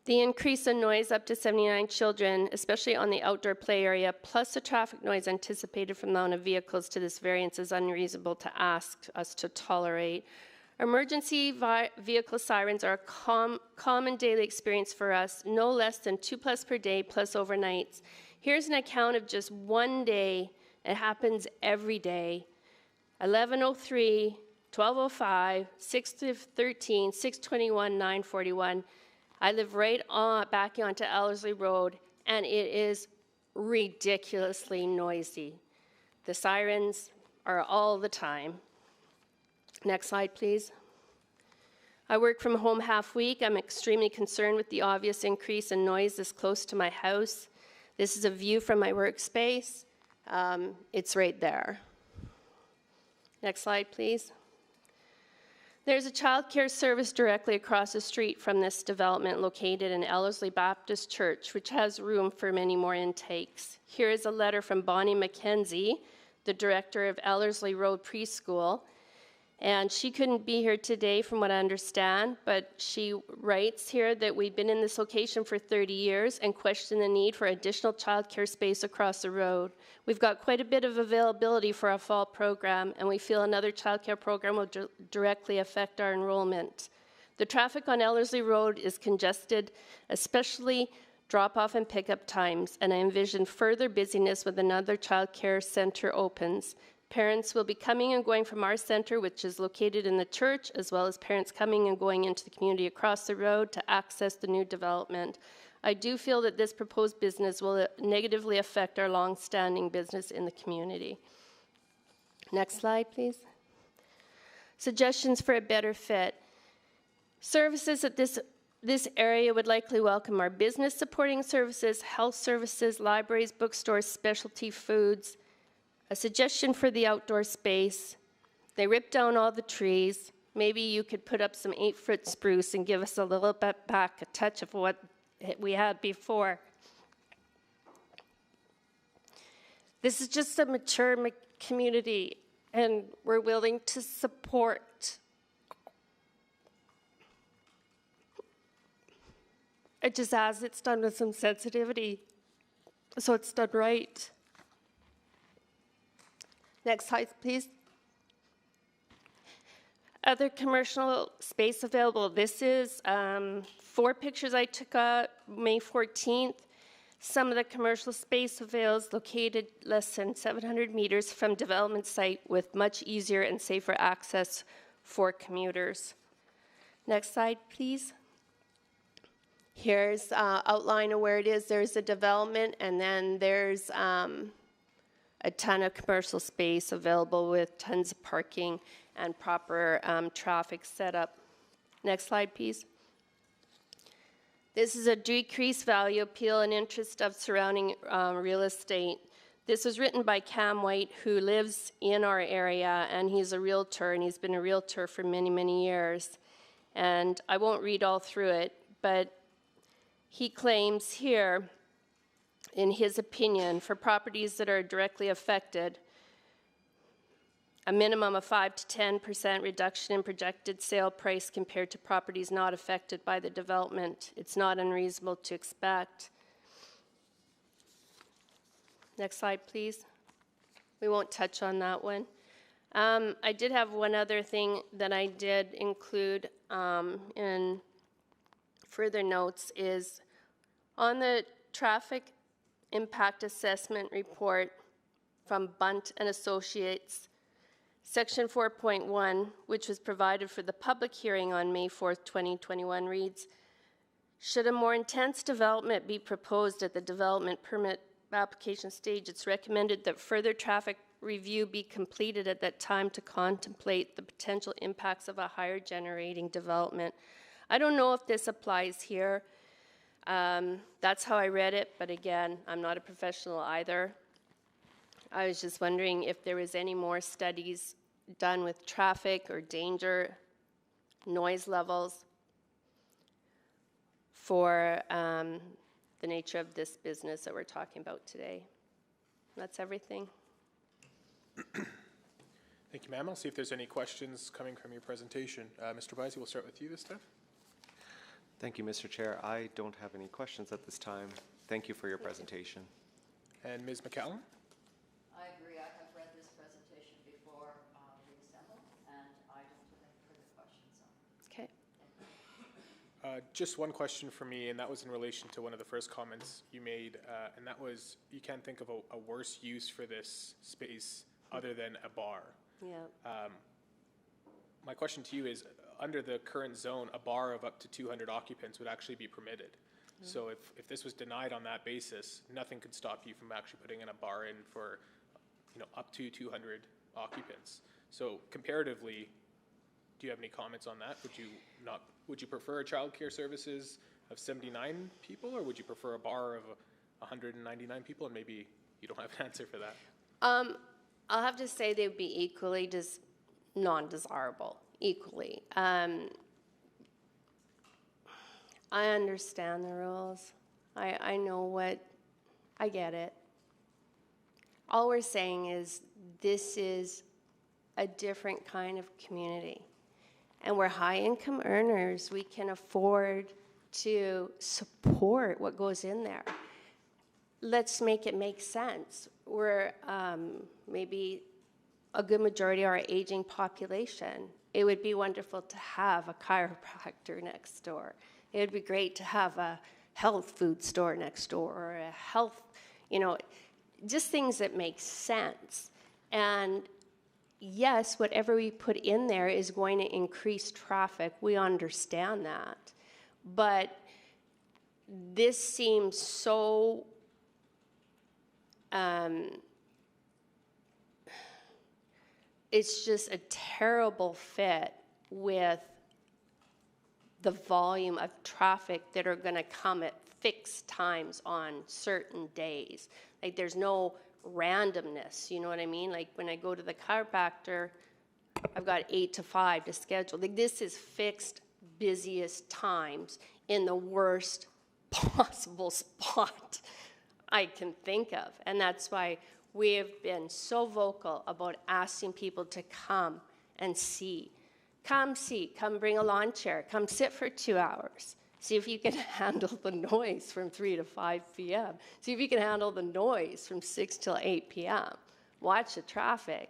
The increase in noise up to 79 children, especially on the outdoor play area, plus the traffic noise anticipated from the amount of vehicles to this variance is unreasonable to ask us to tolerate. Emergency vehicle sirens are a common daily experience for us, no less than 2+ per day plus overnights. Here's an account of just one day. It happens every day. 11:03, 12:05, 6:13, 6:21, 9:41. I live right back onto Ellerslie Road, and it is ridiculously noisy. The sirens are all the time. Next slide, please. I work from home half week. I'm extremely concerned with the obvious increase in noise this close to my house. This is a view from my workspace. It's right there. Next slide, please. There's a child care service directly across the street from this development located in Ellerslie Baptist Church, which has room for many more intakes. Here is a letter from Bonnie McKenzie, the director of Ellerslie Road Preschool. And she couldn't be here today from what I understand, but she writes here that we've been in this location for 30 years and question the need for additional childcare space across the road. We've got quite a bit of availability for our fall program, and we feel another childcare program will directly affect our enrollment. The traffic on Ellerslie Road is congested, especially drop-off and pickup times, and I envision further busyness when another childcare center opens. Parents will be coming and going from our center, which is located in the church, as well as parents coming and going into the community across the road to access the new development. I do feel that this proposed business will negatively affect our long-standing business in the community. Next slide, please. Suggestions for a better fit. Services at this area would likely welcome our business supporting services, health services, libraries, bookstores, specialty foods. A suggestion for the outdoor space. They ripped down all the trees. Maybe you could put up some 8-foot spruce and give us a little bit back, a touch of what we had before. This is just a mature community, and we're willing to support. It just as it's done with some sensitivity, so it's done right. Next slide, please. Other commercial space available. This is 4 pictures I took May 14th. Some of the commercial space avails located less than 700 meters from development site with much easier and safer access for commuters. Next slide, please. Here's outline of where it is. There's a development, and then there's a ton of commercial space available with tons of parking and proper traffic setup. Next slide, please. This is a decreased value appeal and interest of surrounding real estate. This was written by Cam White, who lives in our area, and he's a realtor, and he's been a realtor for many, many years. And I won't read all through it, but he claims here, in his opinion, for properties that are directly affected, a minimum of 5 to 10% reduction in projected sale price compared to properties not affected by the development. It's not unreasonable to expect. Next slide, please. We won't touch on that one. I did have one other thing that I did include in further notes is on the traffic impact assessment report from Bunt and Associates, Section 4.1, which was provided for the public hearing on May 4th, 2021, reads, should a more intense development be proposed at the development permit application stage, it's recommended that further traffic review be completed at that time to contemplate the potential impacts of a higher generating development. I don't know if this applies here. That's how I read it, but again, I'm not a professional either. I was just wondering if there was any more studies done with traffic or danger, noise levels for the nature of this business that we're talking about today. That's everything. Thank you, ma'am. I'll see if there's any questions coming from your presentation. Mr. Bisey, we'll start with you this time. Thank you, Mr. Chair. I don't have any questions at this time. Thank you for your presentation. And Ms. McCallum? I agree. I have read this presentation before we assembled, and I don't have any further questions on it. Okay. Just one question for me, and that was in relation to one of the first comments you made, and that was you can't think of a worse use for this space other than a bar. Yeah. My question to you is, under the current zone, a bar of up to 200 occupants would actually be permitted. So if this was denied on that basis, nothing could stop you from actually putting in a bar in for, up to 200 occupants. So comparatively, do you have any comments on that? Would you prefer childcare services of 79 people, or would you prefer a bar of 199 people? And maybe you don't have an answer for that. I'll have to say they would be equally just non-desirable, equally. I understand the rules. I know I get it. All we're saying is this is a different kind of community. And we're high-income earners. We can afford to support what goes in there. Let's make it make sense. We're maybe a good majority of our aging population. It would be wonderful to have a chiropractor next door. It would be great to have a health food store next door, or a health, just things that make sense. And yes, whatever we put in there is going to increase traffic. We understand that. But this seems so it's just a terrible fit with the volume of traffic that are going to come at fixed times on certain days. Like, there's no randomness, you know what I mean? Like, when I go to the chiropractor, I've got 8 to 5 to schedule. Like, this is fixed, busiest times in the worst possible spot I can think of. And that's why we have been so vocal about asking people to come and see. Come see, come bring a lawn chair, come sit for 2 hours. See if you can handle the noise from 3 to 5 p.m. See if you can handle the noise from 6 till 8 p.m. Watch the traffic.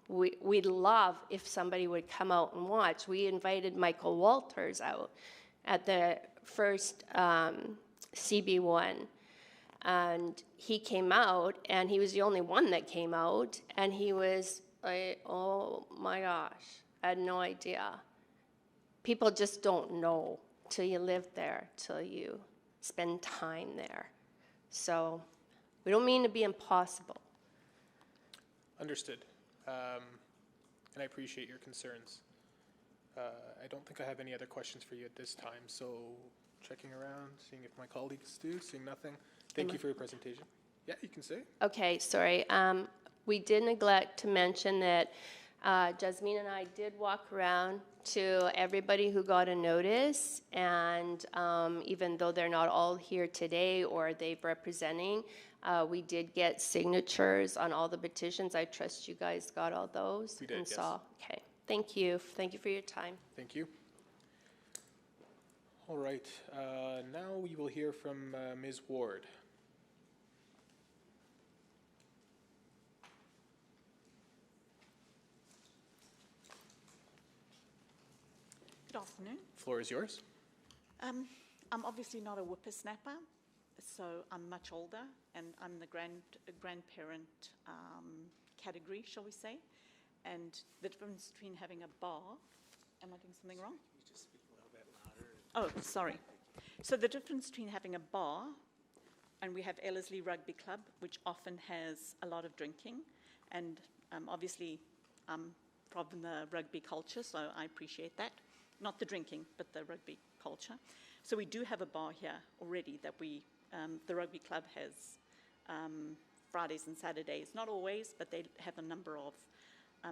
We'd love if somebody would come out and watch. We invited Michael Walters out at the first CB1. And he came out, and he was the only one that came out, and he was like, oh my gosh, I had no idea. People just don't know till you live there, till you spend time there. So we don't mean to be impossible. Understood. And I appreciate your concerns. I don't think I have any other questions for you at this time, so checking around, seeing if my colleagues do, seeing nothing. Thank you for your presentation. Yeah, you can say. Okay, sorry. We did neglect to mention that Jasmine and I did walk around to everybody who got a notice, and even though they're not all here today or they're representing, we did get signatures on all the petitions. I trust you guys got all those. We did, and yes. saw. Okay, thank you. Thank you for your time. Thank you. All right. Now we will hear from Ms. Ward. Good afternoon. Floor is yours. I'm obviously not a whippersnapper, so I'm much older, and I'm the grandparent category, shall we say. And the difference between having a bar, am I doing something wrong? Can you just speak a little bit louder? Oh, sorry. So the difference between having a bar, and we have Ellerslie Rugby Club, which often has a lot of drinking, and obviously, I'm from the rugby culture, so I appreciate that. Not the drinking, but the rugby culture. So we do have a bar here already that the rugby club has Fridays and Saturdays. Not always, but they have a number of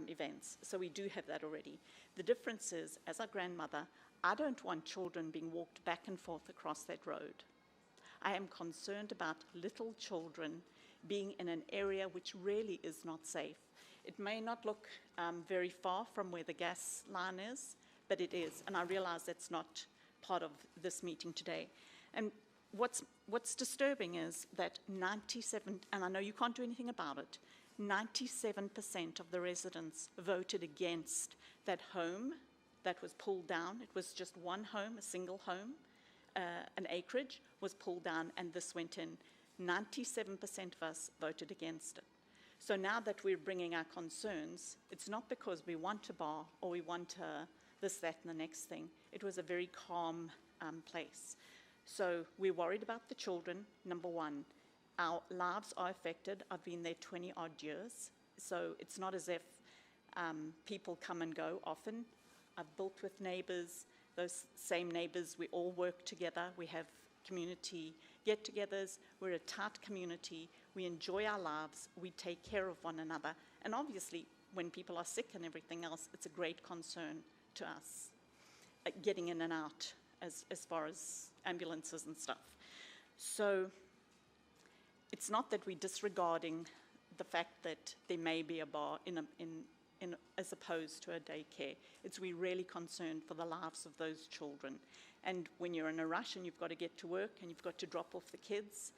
events. So we do have that already. The difference is, as a grandmother, I don't want children being walked back and forth across that road. I am concerned about little children being in an area which really is not safe. It may not look very far from where the gas line is, but it is, and I realize that's not part of this meeting today. And what's disturbing is that 97, and I know you can't do anything about it, 97% of the residents voted against that home that was pulled down. It was just one home, a single home, an acreage was pulled down, and this went in. 97% of us voted against it. So now that we're bringing our concerns, it's not because we want a bar or we want this, that, and the next thing. It was a very calm place. So we're worried about the children, number one. Our lives are affected. I've been there 20-odd years, so it's not as if people come and go often. I've built with neighbors, those same neighbors, we all work together. We have community get-togethers. We're a tight community. We enjoy our lives. We take care of one another. And obviously, when people are sick and everything else, it's a great concern to us, getting in and out as far as ambulances and stuff. So it's not that we're disregarding the fact that there may be a bar as opposed to a daycare. It's we're really concerned for the lives of those children. And when you're in a rush and you've got to get to work and you've got to drop off the kids,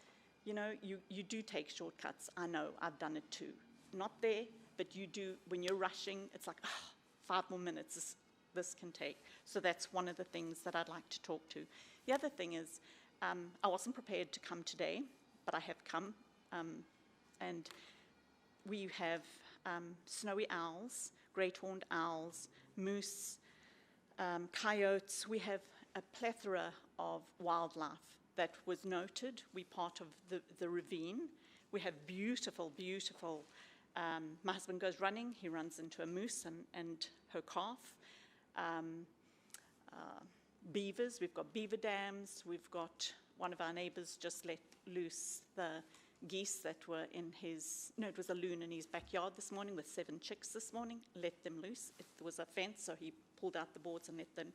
you know, you do take shortcuts. I know, I've done it too. Not there, but you do, when you're rushing, it's like, 5 more minutes this can take. So that's one of the things that I'd like to talk to. The other thing is, I wasn't prepared to come today, but I have come, and we have snowy owls, great horned owls, moose, coyotes. We have a plethora of wildlife that was noted. We're part of the ravine. We have beautiful, beautiful, my husband goes running, he runs into a moose and her calf. Beavers, we've got beaver dams, we've got one of our neighbors just let loose the geese that were in it was a loon in his backyard this morning with 7 chicks this morning, let them loose. It was a fence, so he pulled out the boards and let them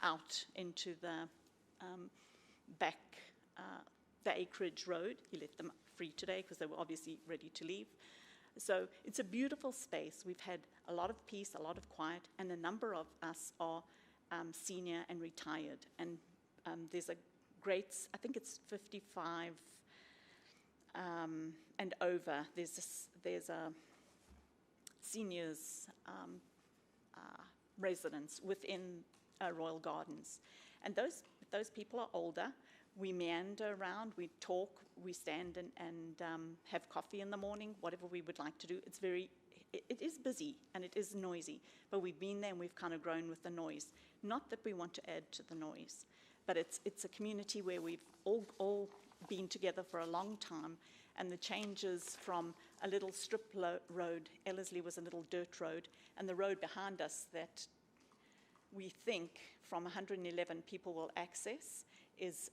out into the back, the acreage road. He let them free today because they were obviously ready to leave. So it's a beautiful space. We've had a lot of peace, a lot of quiet, and a number of us are senior and retired. And there's a great, I think it's 55 and over. There's a seniors residence within Royal Gardens. And those people are older. We meander around, we talk, we stand and have coffee in the morning, whatever we would like to do. It is busy and it is noisy, but we've been there and we've kind of grown with the noise. Not that we want to add to the noise, but it's a community where we've all been together for a long time, and the changes from a little strip road, Ellerslie was a little dirt road, and the road behind us that we think from 111 people will access is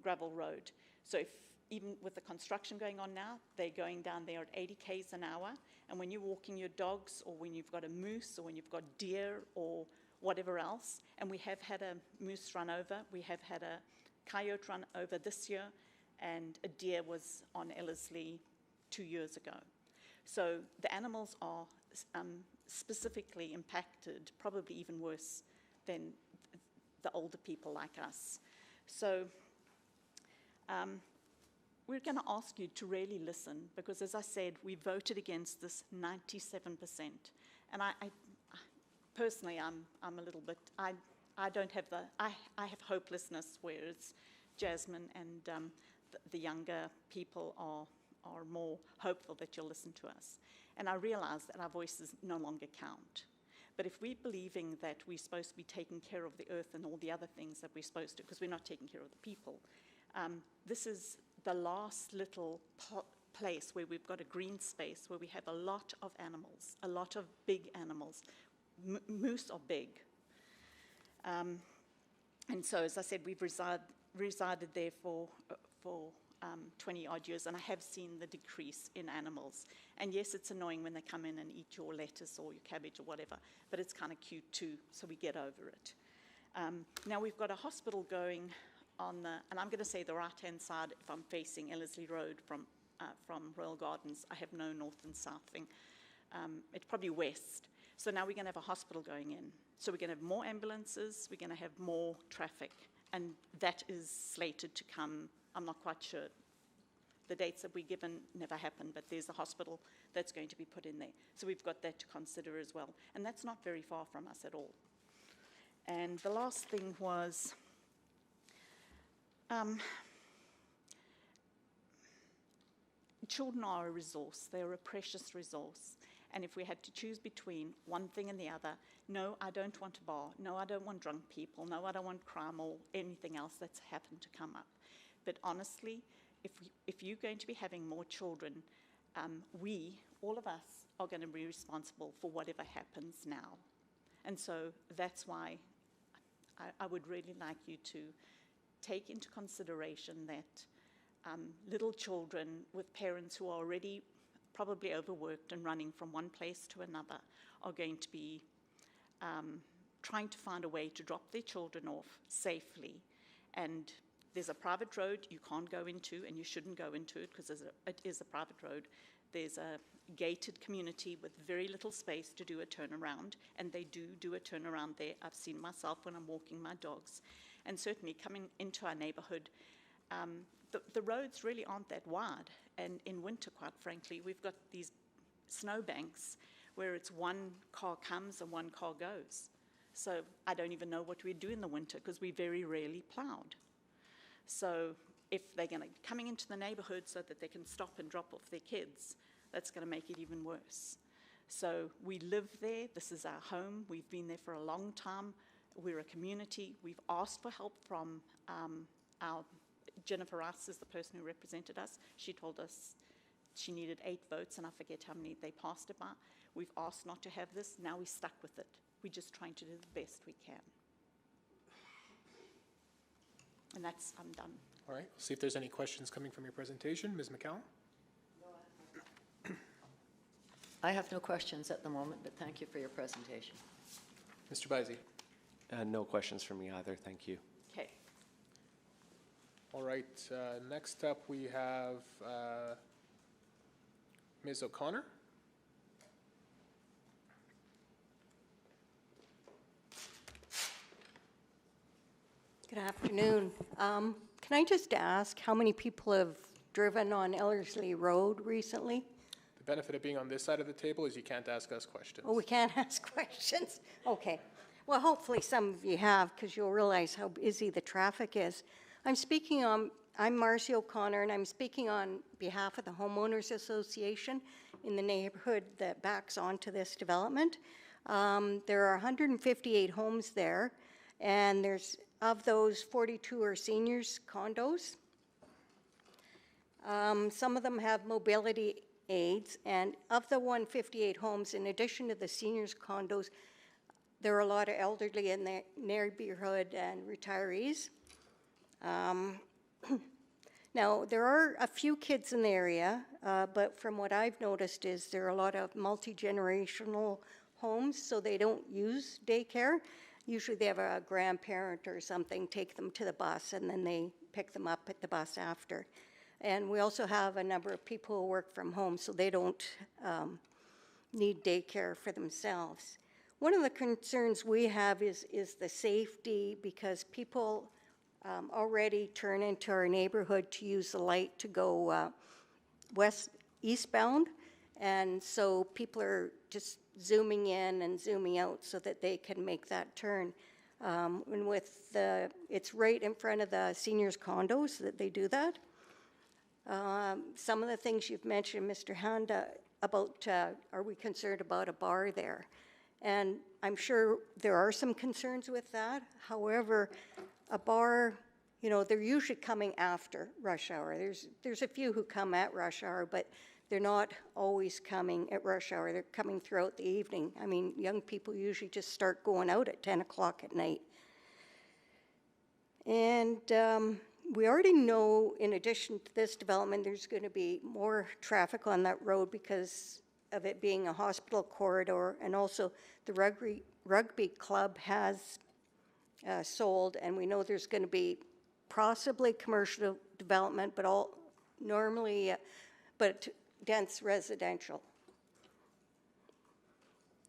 gravel road. So even with the construction going on now, they're going down there at 80 k's an hour, and when you're walking your dogs, or when you've got a moose, or when you've got deer, or whatever else, and we have had a moose run over, we have had a coyote run over this year, and a deer was on Ellerslie 2 years ago. So the animals are specifically impacted, probably even worse than the older people like us. So we're going to ask you to really listen, because as I said, we voted against this 97%. And I personally, I'm a little bit, I don't have I have hopelessness, whereas Jasmine and the younger people are more hopeful that you'll listen to us. And I realize that our voices no longer count. But if we're believing that we're supposed to be taking care of the earth and all the other things that we're supposed to, because we're not taking care of the people, this is the last little place where we've got a green space where we have a lot of animals, a lot of big animals. Moose are big. And so, as I said, we've resided there for 20 odd years, and I have seen the decrease in animals. And yes, it's annoying when they come in and eat your lettuce or your cabbage or whatever, but it's kind of cute too, so we get over it. Now we've got a hospital going on the, and I'm going to say the right-hand side if I'm facing Ellerslie Road from Royal Gardens. I have no north and south thing. It's probably west. So now we're going to have a hospital going in. So we're going to have more ambulances, we're going to have more traffic, and that is slated to come, I'm not quite sure. The dates that we're given never happen, but there's a hospital that's going to be put in there. So we've got that to consider as well. And that's not very far from us at all. And the last thing was, children are a resource. They're a precious resource. And if we had to choose between one thing and the other, no, I don't want a bar. No, I don't want drunk people. No, I don't want crime or anything else that's happened to come up. But honestly, if you're going to be having more children, all of us, are going to be responsible for whatever happens now. And so that's why I would really like you to take into consideration that little children with parents who are already probably overworked and running from one place to another are going to be trying to find a way to drop their children off safely. And there's a private road you can't go into, and you shouldn't go into it because it is a private road. There's a gated community with very little space to do a turnaround, and they do a turnaround there. I've seen myself when I'm walking my dogs. And certainly coming into our neighborhood, the roads really aren't that wide. And in winter, quite frankly, we've got these snowbanks where it's one car comes and one car goes. So I don't even know what we do in the winter because we very rarely plowed. So if they're going to be coming into the neighborhood so that they can stop and drop off their kids, that's going to make it even worse. So we live there. This is our home. We've been there for a long time. We're a community. We've asked for help from our Jennifer Rice is the person who represented us. She told us she needed 8 votes, and I forget how many they passed it by. We've asked not to have this. Now we're stuck with it. We're just trying to do the best we can. And I'm done. All right, we'll see if there's any questions coming from your presentation. Ms. McCallum? I have no questions at the moment, but thank you for your presentation. Mr. Bizey? No questions from me either, thank you. Okay. All right, next up we have Ms. O'Connor. Good afternoon. Can I just ask how many people have driven on Ellerslie Road recently? The benefit of being on this side of the table is you can't ask us questions. Oh, we can't ask questions? Okay. Well, hopefully some of you have, because you'll realize how busy the traffic is. I'm Marcy O'Connor, and I'm speaking on behalf of the Homeowners Association in the neighborhood that backs onto this development. There are 158 homes there, and of those, 42 are seniors condos. Some of them have mobility aids, and of the 158 homes, in addition to the seniors condos, there are a lot of elderly in the neighborhood and retirees. Now, there are a few kids in the area, but from what I've noticed is there are a lot of multi-generational homes, so they don't use daycare. Usually they have a grandparent or something take them to the bus, and then they pick them up at the bus after. And we also have a number of people who work from home, so they don't need daycare for themselves. One of the concerns we have is the safety, because people already turn into our neighborhood to use the light to go eastbound, and so people are just zooming in and zooming out so that they can make that turn. And it's right in front of the seniors' condos that they do that. Some of the things you've mentioned, Mr. Handa, about are we concerned about a bar there? And I'm sure there are some concerns with that. However, a bar you know, they're usually coming after rush hour. There's a few who come at rush hour, but they're not always coming at rush hour. They're coming throughout the evening. I mean, young people usually just start going out at 10 o'clock at night. And we already know, in addition to this development, there's going to be more traffic on that road because of it being a hospital corridor, and also the rugby club has sold, and we know there's going to be possibly commercial development, but but dense residential.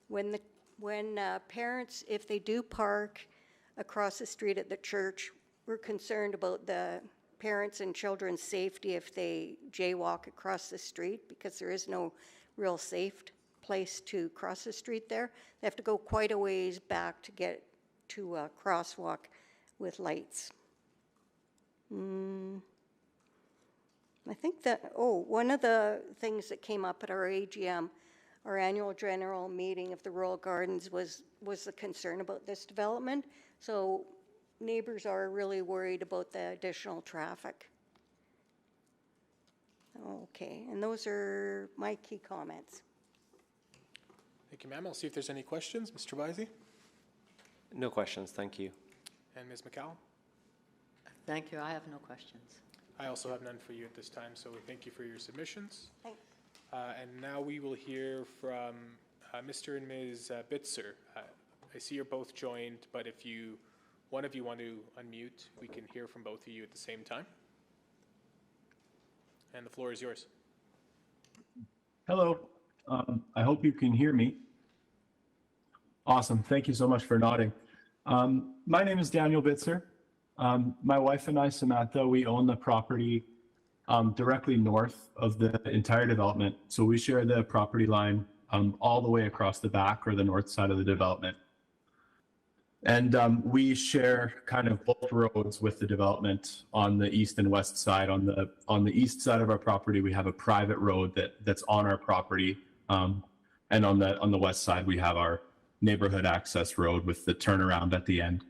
When parents, if they do park across the street at the church, we're concerned about the parents' and children's safety if they jaywalk across the street, because there is no real safe place to cross the street there. They have to go quite a ways back to get to a crosswalk with lights. I think that, one of the things that came up at our AGM, our annual general meeting of the Royal Gardens, was the concern about this development. So neighbors are really worried about the additional traffic. Okay, and those are my key comments. Thank you, ma'am. I'll see if there's any questions. Mr. Bysey? No questions, thank you. And Ms. McCallum? Thank you. I have no questions. I also have none for you at this time, so we thank you for your submissions. Thanks. And now we will hear from Mr. and Ms. Bitzer. I see you're both joined, but if one of you want to unmute, we can hear from both of you at the same time. And the floor is yours. Hello. I hope you can hear me. Awesome. Thank you so much for nodding. My name is Daniel Bitzer. My wife and I, Samantha, we own the property directly north of the entire development. So we share the property line all the way across the back, or the north side of the development. And we share kind of both roads with the development on the east and west side. On the east side of our property, we have a private road that's on our property. And on the west side, we have our neighborhood access road with the turnaround at the end.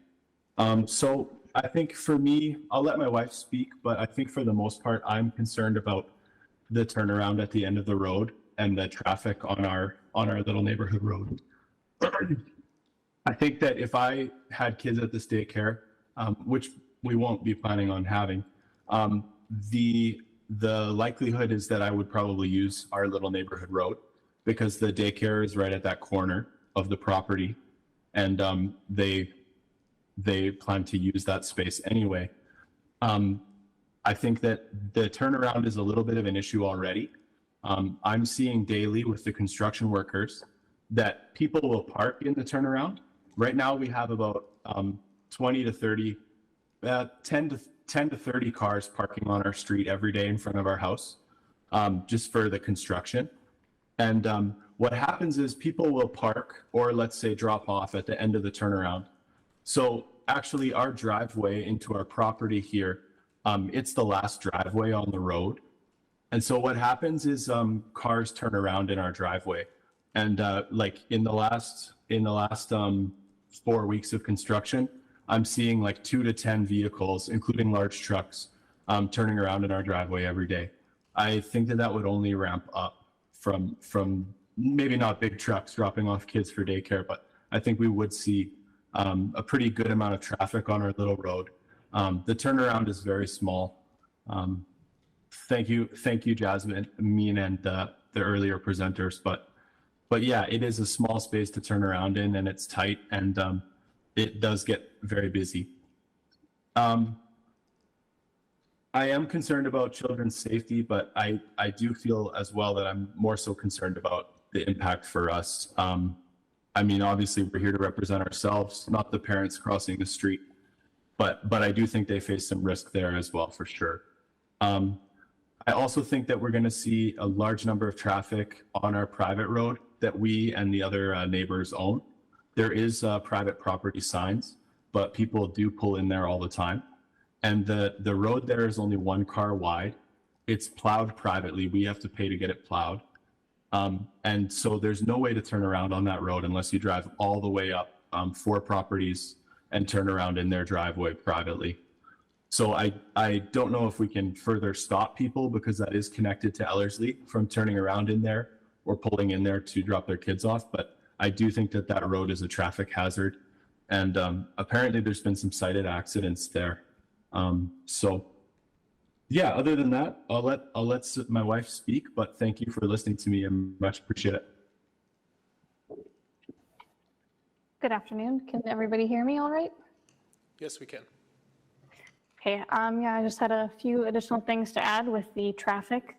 So I think for me, I'll let my wife speak, but I think for the most part, I'm concerned about the turnaround at the end of the road and the traffic on our little neighborhood road. I think that if I had kids at this daycare, which we won't be planning on having, the likelihood is that I would probably use our little neighborhood road, because the daycare is right at that corner of the property, and they plan to use that space anyway. I think that the turnaround is a little bit of an issue already. I'm seeing daily with the construction workers that people will park in the turnaround. Right now we have about 10 to 30 cars parking on our street every day in front of our house, just for the construction. And what happens is people will park, or let's say drop off at the end of the turnaround. So actually our driveway into our property here, it's the last driveway on the road. And so what happens is cars turn around in our driveway. And like in the last 4 weeks of construction, I'm seeing like 2 to 10 vehicles, including large trucks, turning around in our driveway every day. I think that would only ramp up from maybe not big trucks dropping off kids for daycare, but I think we would see a pretty good amount of traffic on our little road. The turnaround is very small. Thank you, Jasmine, Amin, and the earlier presenters. But yeah, it is a small space to turn around in, and it's tight, and it does get very busy. I am concerned about children's safety, but I do feel as well that I'm more so concerned about the impact for us. I mean, obviously we're here to represent ourselves, not the parents crossing the street, but I do think they face some risk there as well, for sure. I also think that we're going to see a large number of traffic on our private road that we and the other neighbors own. There is private property signs, but people do pull in there all the time. And the road there is only 1 car wide. It's plowed privately. We have to pay to get it plowed. And so there's no way to turn around on that road unless you drive all the way up 4 properties and turn around in their driveway privately. So I don't know if we can further stop people because that is connected to Ellerslie from turning around in there or pulling in there to drop their kids off. But I do think that that road is a traffic hazard. And apparently there's been some cited accidents there. So yeah, other than that, I'll let my wife speak, but thank you for listening to me. I much appreciate it. Good afternoon. Can everybody hear me all right? Yes, we can. Okay, yeah, I just had a few additional things to add with the traffic,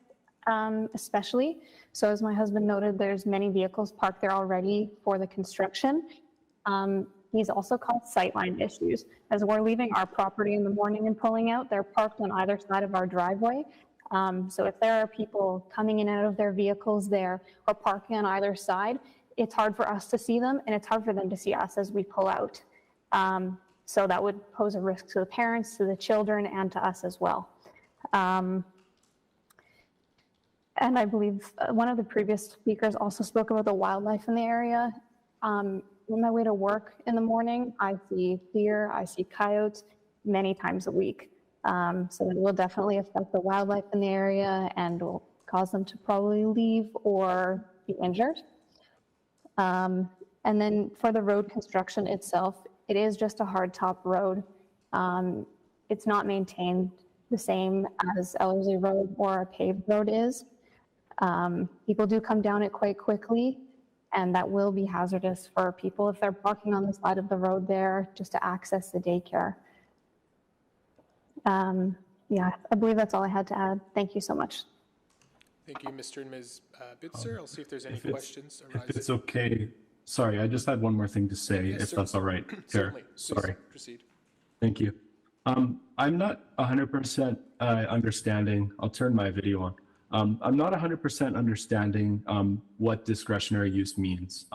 especially. So as my husband noted, there's many vehicles parked there already for the construction. He's also caused sightline issues. As we're leaving our property in the morning and pulling out, they're parked on either side of our driveway. So if there are people coming in and out of their vehicles there or parking on either side, it's hard for us to see them and it's hard for them to see us as we pull out. So that would pose a risk to the parents, to the children, and to us as well. And I believe one of the previous speakers also spoke about the wildlife in the area. On my way to work in the morning, I see deer, I see coyotes many times a week. So it will definitely affect the wildlife in the area and will cause them to probably leave or be injured. And then for the road construction itself, it is just a hardtop road. It's not maintained the same as Ellerslie Road or a paved road is. People do come down it quite quickly, and that will be hazardous for people if they're parking on the side of the road there just to access the daycare. Yeah, I believe that's all I had to add. Thank you so much. Thank you, Mr. and Ms. Bitzer. I'll see if there's any If questions If arising. it's okay, sorry, I just had one more thing to say, Yes, if that's all right. Certainly. Please Sorry. proceed. Thank you. I'm not 100% understanding. I'll turn my video on. I'm not 100% understanding what discretionary use means.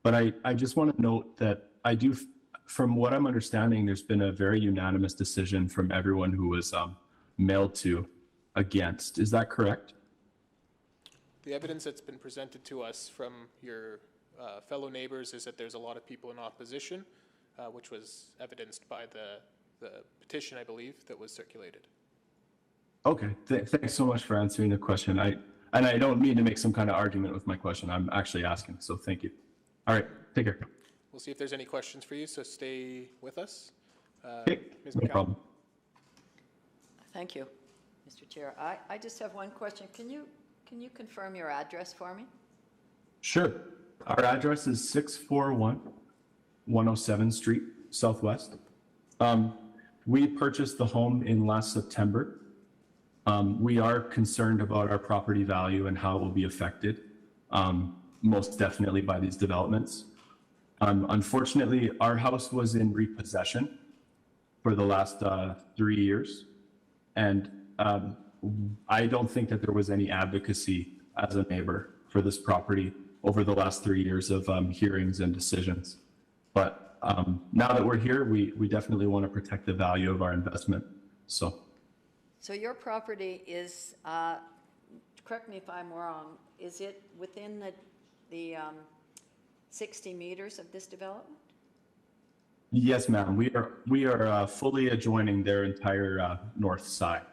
But I just want to note that I do, from what I'm understanding, there's been a very unanimous decision from everyone who was mailed to against. Is that correct? The evidence that's been presented to us from your fellow neighbors is that there's a lot of people in opposition, which was evidenced by the petition, I believe, that was circulated. Okay, thanks so much for answering the question. And I don't mean to make some kind of argument with my question. I'm actually asking, so thank you. All right, take care. We'll see if there's any questions for you, so stay with us. Okay, Ms. no McCallum. problem. Thank you, Mr. Chair. I just have one question. Can you confirm your address for me? Sure. Our address is 641 107 Street, Southwest. We purchased the home in last September. We are concerned about our property value and how it will be affected, most definitely by these developments. Unfortunately, our house was in repossession for the last 3 years. And I don't think that there was any advocacy as a neighbor for this property over the last 3 years of hearings and decisions. But now that we're here, we definitely want to protect the value of our investment. So your property is, correct me if I'm wrong, is it within the 60 meters of this development? Yes, ma'am. We are fully adjoining their entire north side.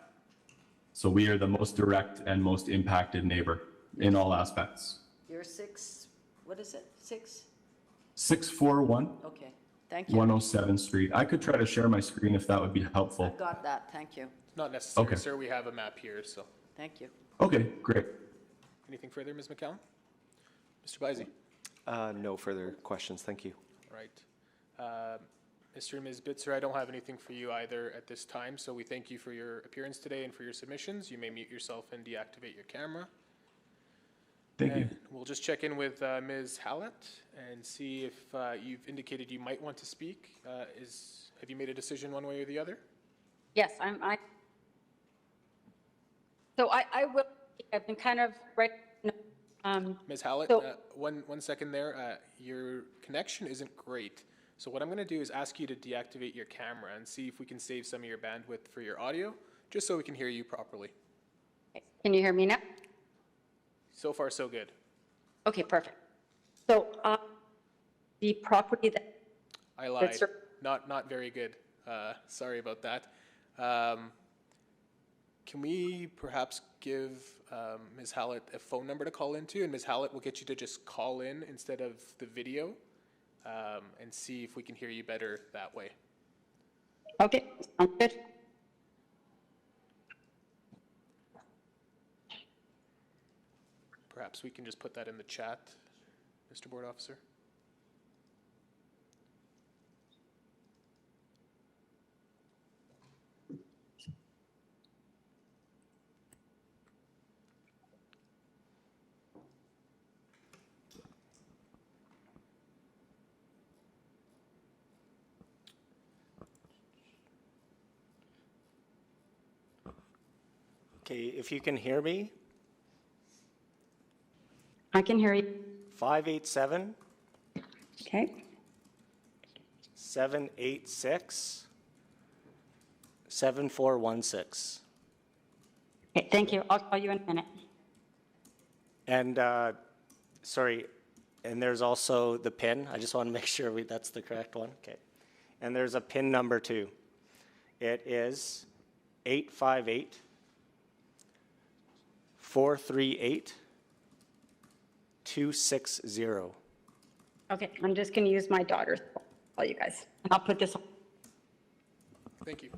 So we are the most direct and most impacted neighbor in all aspects. You're 6, what is it, 6? 641 Okay, thank you. 107 Street. I could try to share my screen if that would be helpful. I've got that, thank you. Not necessary, Okay. sir. We have a map here, so. Thank you. Okay, great. Anything further, Ms. McCallum? Mr. Bizey? No further questions, thank you. All right. Mr. and Ms. Bitzer, I don't have anything for you either at this time, so we thank you for your appearance today and for your submissions. You may mute yourself and deactivate your camera. Thank you. We'll just check in with Ms. Hallett and see if you've indicated you might want to speak. Have you made a decision one way or the other? Yes, so I will, I've been kind of right. Ms. Hallett, So- one second there. Your connection isn't great. So what I'm going to do is ask you to deactivate your camera and see if we can save some of your bandwidth for your audio, just so we can hear you properly. Can you hear me now? So far, so good. Okay, perfect. So the property that. I lied. That's- Not very good. Sorry about that. Can we perhaps give Ms. Hallett a phone number to call into, and Ms. Hallett will get you to just call in instead of the video, and see if we can hear you better that way. Okay, sounds good. Perhaps we can just put that in the chat, Mr. Board Officer. Okay, if you can hear me, I can hear you. 587 Okay. 786 7416. Okay, thank you. I'll call you in a minute. And, sorry, and there's also the PIN. I just want to make sure that's the correct one. Okay. And there's a PIN number too. It is 858 438 260. Okay, I'm just going to use my daughter's phone. Call you guys. And I'll put this on. Thank you.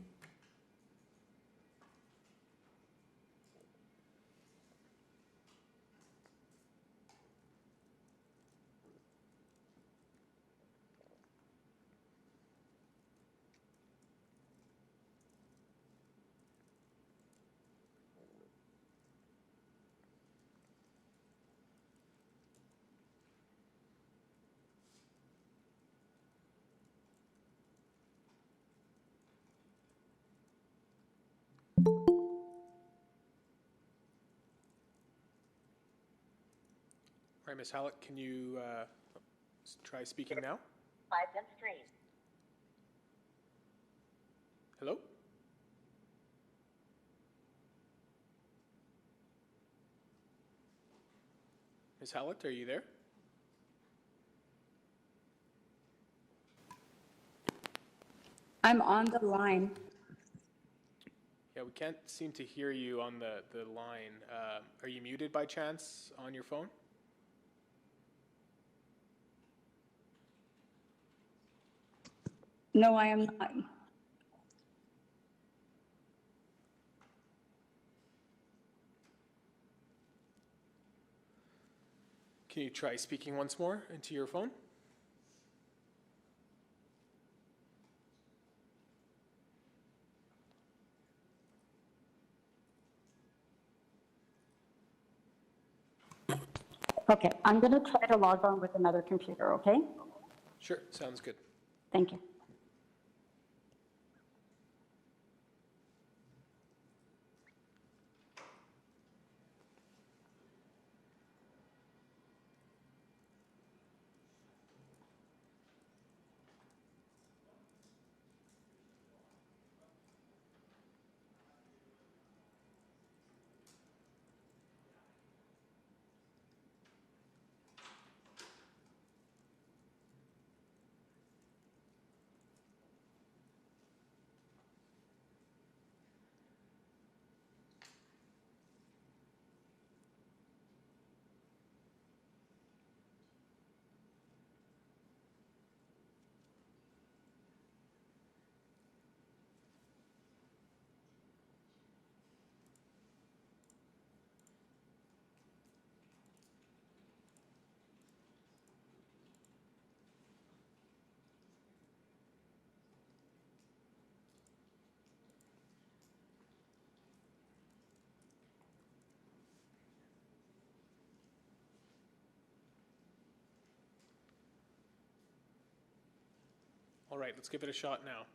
All right, Ms. Hallett, can you try speaking now? Hello? Ms. Hallett, are you there? I'm on the line. Yeah, we can't seem to hear you on the line. Are you muted by chance on your phone? No, I am not. Can you try speaking once more into your phone? Okay, I'm going to try to log on with another computer, okay? Sure, sounds good. Thank you. All right, let's give it a shot now.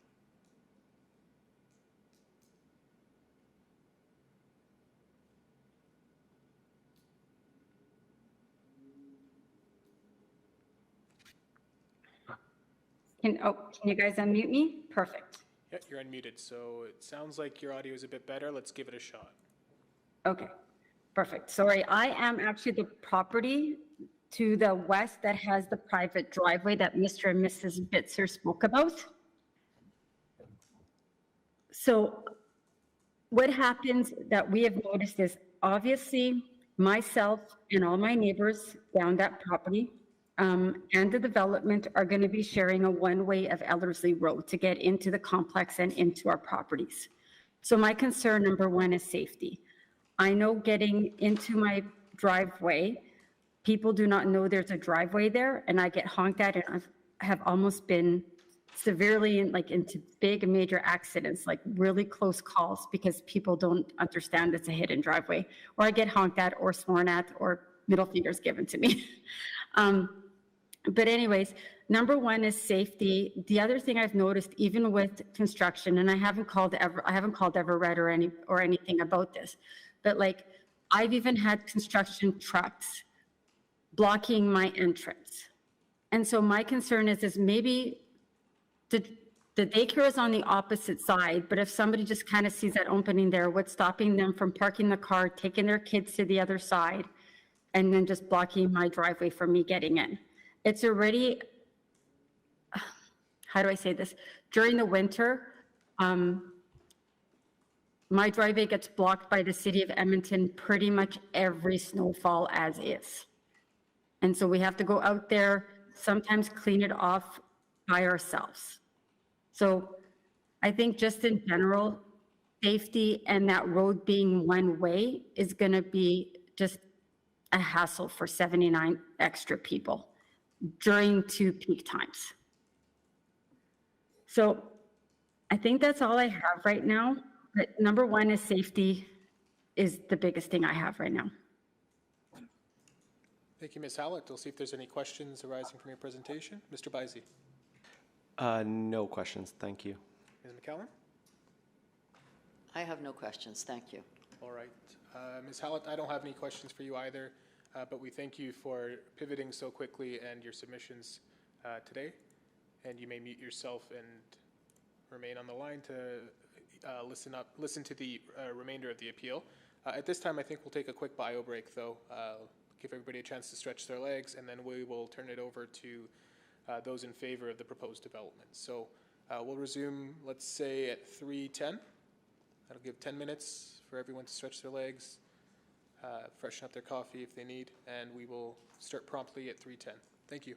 Can you guys unmute me? Perfect. Yeah, you're unmuted, so it sounds like your audio is a bit better. Let's give it a shot. Okay, perfect. Sorry, I am actually the property to the west that has the private driveway that Mr. and Mrs. Bitzer spoke about. So what happens that we have noticed is obviously myself and all my neighbors down that property and the development are going to be sharing a one-way of Ellerslie Road to get into the complex and into our properties. So my concern number one is safety. I know getting into my driveway, people do not know there's a driveway there, and I get honked at, and I have almost been severely into big major accidents, like really close calls, because people don't understand it's a hidden driveway, or I get honked at or sworn at or middle fingers given to me. But anyways, number one is safety. The other thing I've noticed, even with construction, and I haven't called Everett or anything about this, but like I've even had construction trucks blocking my entrance. And so my concern is maybe the daycare is on the opposite side, but if somebody just kind of sees that opening there, what's stopping them from parking the car, taking their kids to the other side, and then just blocking my driveway from me getting in? It's already, how do I say this? During the winter, my driveway gets blocked by the city of Edmonton pretty much every snowfall as is. And so we have to go out there, sometimes clean it off by ourselves. So I think just in general, safety and that road being one way is going to be just a hassle for 79 extra people during 2 peak times. So I think that's all I have right now. But number one is safety is the biggest thing I have right now. Thank you, Ms. Hallett. We'll see if there's any questions arising from your presentation. Mr. Bizey. No questions, thank you. Ms. McCallum? I have no questions, thank you. All right. Ms. Hallett, I don't have any questions for you either, but we thank you for pivoting so quickly and your submissions today. And you may mute yourself and remain on the line to listen to the remainder of the appeal. At this time, I think we'll take a quick bio break, though. Give everybody a chance to stretch their legs, and then we will turn it over to those in favor of the proposed development. So we'll resume, let's say, at 3:10. That'll give 10 minutes for everyone to stretch their legs, freshen up their coffee if they need, and we will start promptly at 3:10. Thank you.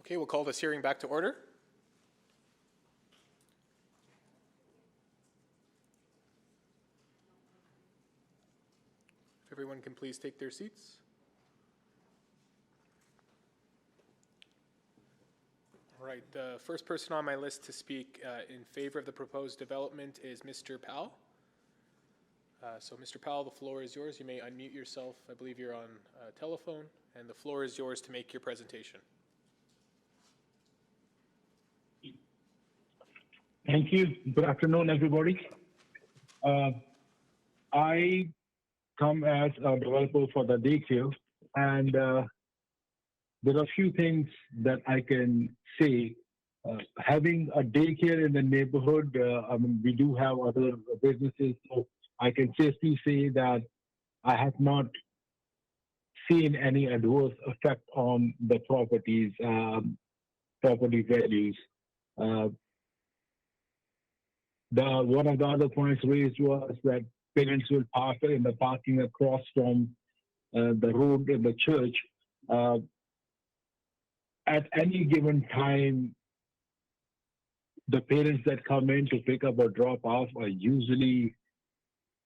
Okay, we'll call this hearing back to order. If everyone can please take their seats. All right, the first person on my list to speak in favor of the proposed development is Mr. Powell. So Mr. Powell, the floor is yours. You may unmute yourself. I believe you're on telephone, and the floor is yours to make your presentation. Thank you. Good afternoon, everybody. I come as a developer for the daycare, and there are a few things that I can say. Having a daycare in the neighborhood, I mean, we do have other businesses, so I can safely say that I have not seen any adverse effect on the properties, property values. One of the other points raised was that parents will park in the parking across from the road in the church. At any given time, the parents that come in to pick up or drop off are usually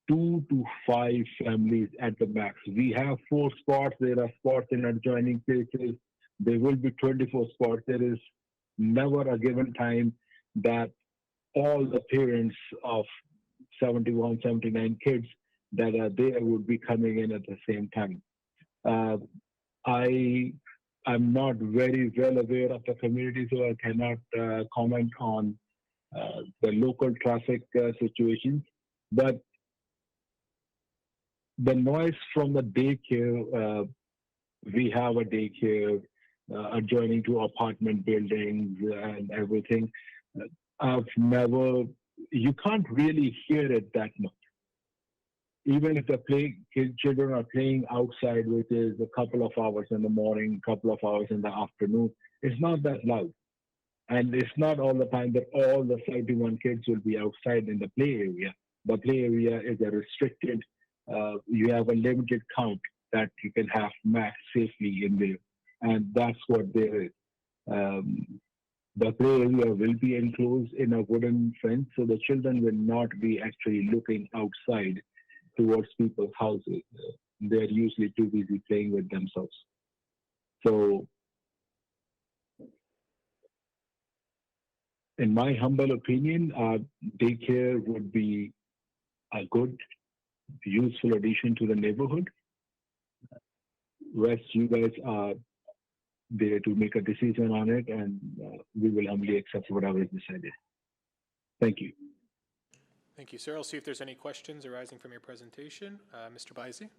2 to 5 families at the max. We have 4 spots. There are spots in adjoining places. There will be 24 spots. There is never a given time that all the parents of 71, 79 kids that are there would be coming in at the same time. I'm not very well aware of the community, so I cannot comment on the local traffic situations. But the noise from the daycare, we have a daycare adjoining to apartment buildings and everything. You can't really hear it that much. Even if the children are playing outside, which is a couple of hours in the morning, couple of hours in the afternoon, it's not that loud. And it's not all the time that all the 31 kids will be outside in the play area. The play area is a restricted, you have a limited count that you can have max safely in there. And that's what there is. The play area will be enclosed in a wooden fence, so the children will not be actually looking outside towards people's houses. They're usually too busy playing with themselves. So, in my humble opinion, daycare would be a good, useful addition to the neighborhood. Rest, you guys are there to make a decision on it, and we will humbly accept whatever is decided. Thank you. Thank you, sir. I'll see if there's any questions arising from your presentation. Mr. Baisi?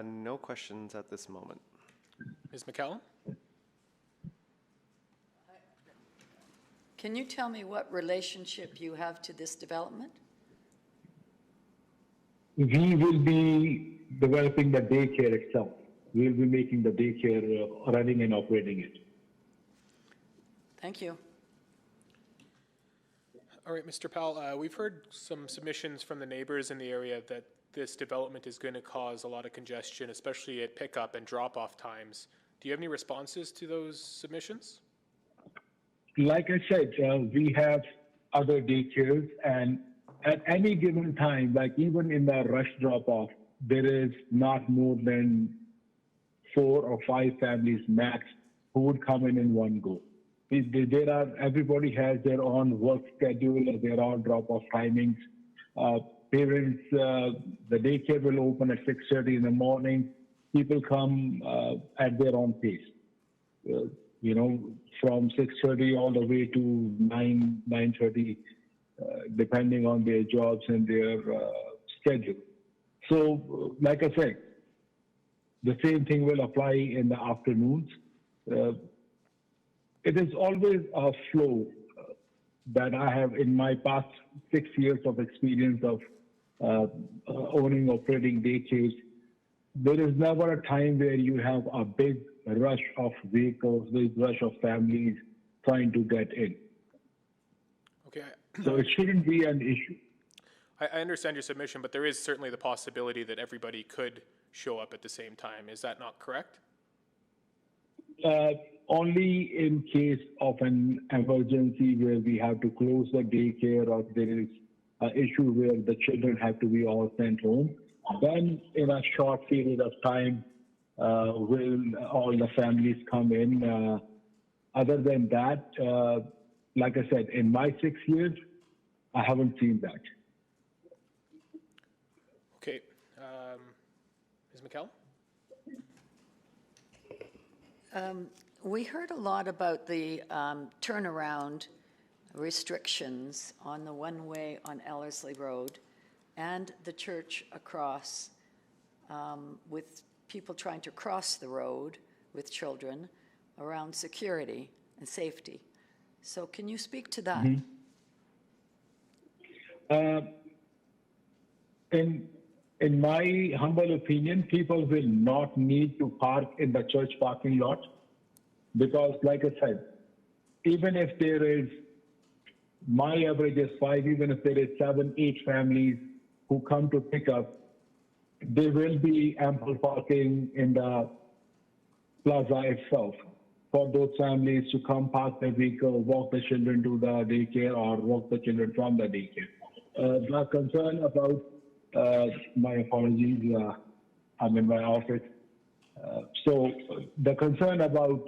No questions at this moment. Ms. McCallum? Can you tell me what relationship you have to this development? We will be developing the daycare itself. We'll be making the daycare, running and operating it. Thank you. All right, Mr. Powell, we've heard some submissions from the neighbors in the area that this development is going to cause a lot of congestion, especially at pickup and drop-off times. Do you have any responses to those submissions? Like I said, we have other daycares, and at any given time, like even in the rush drop-off, there is not more than 4 or 5 families max who would come in one go. Everybody has their own work schedule, their own drop-off timings. Parents, the daycare will open at 6:30 in the morning. People come at their own pace. From 6:30 all the way to 9:30, depending on their jobs and their schedule. So, like I said, the same thing will apply in the afternoons. It is always a flow that I have in my past 6 years of experience of owning, operating daycares. There is never a time where you have a big rush of vehicles, big rush of families trying to get in. Okay. So it shouldn't be an issue. I understand your submission, but there is certainly the possibility that everybody could show up at the same time. Is that not correct? Only in case of an emergency where we have to close the daycare or there is an issue where the children have to be all sent home. Then in a short period of time, will all the families come in. Other than that, like I said, in my 6 years, I haven't seen that. Okay. Ms. McKell? We heard a lot about the turnaround restrictions on the one-way on Ellerslie Road and the church across with people trying to cross the road with children around security and safety. So can you speak to that? In my humble opinion, people will not need to park in the church parking lot because, like I said, even if there is, my average is 5, even if there is 7, 8 families who come to pick up, there will be ample parking in the plaza itself for those families to come park their vehicle, walk the children to the daycare or walk the children from the daycare. The concern about, my apologies, I'm in my office. So the concern about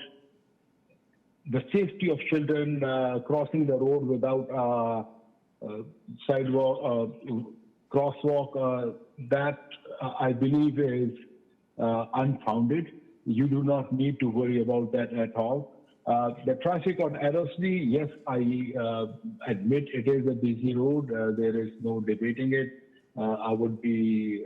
the safety of children crossing the road without sidewalk, crosswalk, that I believe is unfounded. You do not need to worry about that at all. The traffic on Ellerslie, yes, I admit it is a busy road. There is no debating it. I would be,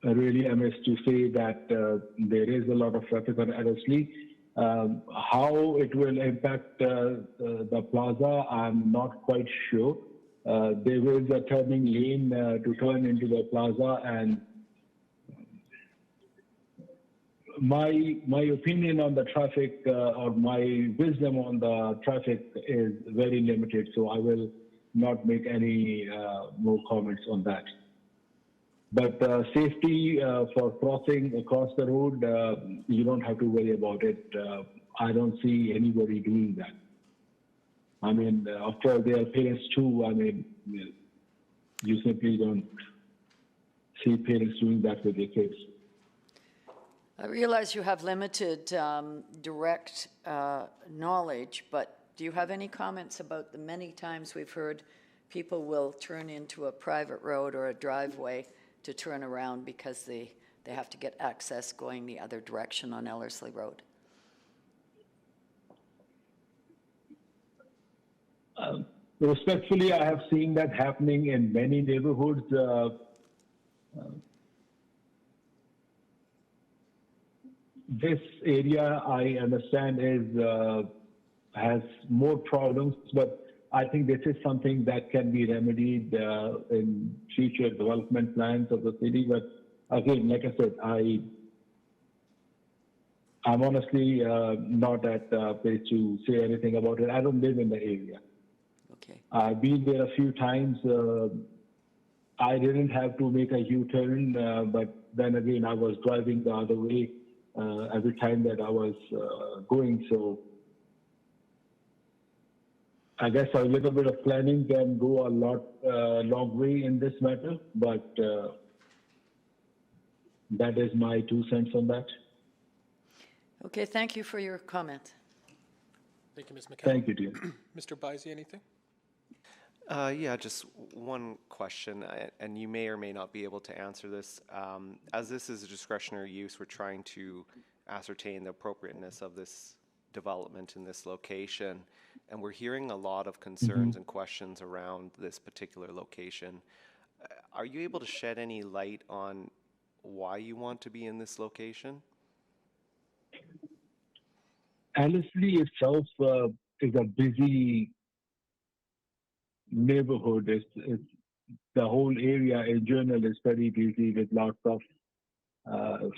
really amiss to say that there is a lot of traffic on Ellerslie. How it will impact the plaza, I'm not quite sure. There is a turning lane to turn into the plaza, and my opinion on the traffic or my wisdom on the traffic is very limited, so I will not make any more comments on that. But safety for crossing across the road, you don't have to worry about it. I don't see anybody doing that. I mean, after all, they are parents too. I mean, you simply don't see parents doing that with their kids. I realize you have limited direct knowledge, but do you have any comments about the many times we've heard people will turn into a private road or a driveway to turn around because they have to get access going the other direction on Ellerslie Road? Respectfully, I have seen that happening in many neighborhoods. This area, I understand, has more problems, but I think this is something that can be remedied in future development plans of the city. But again, like I said, I'm honestly not at place to say anything about it. I don't live in the area. Okay. I've been there a few times. I didn't have to make a U-turn, but then again, I was driving the other way every time that I was going. So I guess a little bit of planning can go a long way in this matter, but that is my 2 cents on that. Okay, thank you for your comment. Thank you, Ms. McKell. Thank you, dear. Mr. Bizey, anything? Yeah, just one question, and you may or may not be able to answer this. As this is a discretionary use, we're trying to ascertain the appropriateness of this development in this location, and we're hearing a lot of concerns and questions around this particular location. Are you able to shed any light on why you want to be in this location? Ellerslie itself is a busy neighborhood. The whole area in general is very busy with lots of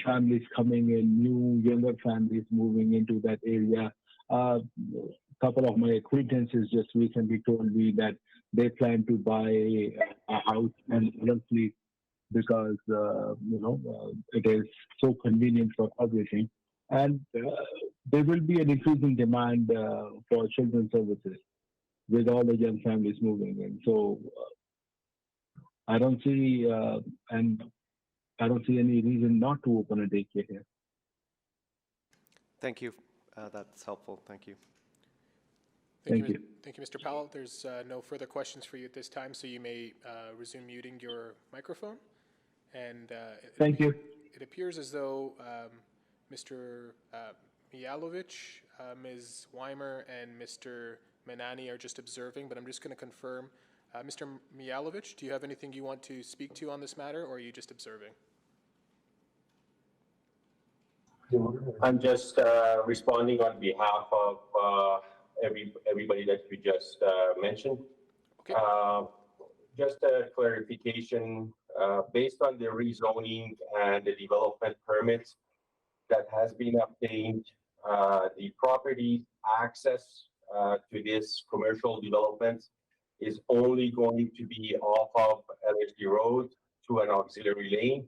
families coming in, new younger families moving into that area. A couple of my acquaintances just recently told me that they plan to buy a house in Ellerslie because it is so convenient for everything, and there will be an increasing demand for children's services with all the young families moving in. So I don't see and I don't see any reason not to open a daycare here. Thank you. That's helpful. Thank you. Thank you. Thank you, Mr. Powell. There's no further questions for you at this time, so you may resume muting your microphone. And Thank you. It appears as though Mr. Mijalovic, Ms. Weimer, and Mr. Manani are just observing, but I'm just going to confirm. Mr. Mijalovic, do you have anything you want to speak to on this matter, or are you just observing? I'm just responding on behalf of everybody that you just mentioned. Okay. Just a clarification, based on the rezoning and the development permits that has been obtained, the property access to this commercial development is only going to be off of LSD Road to an auxiliary lane.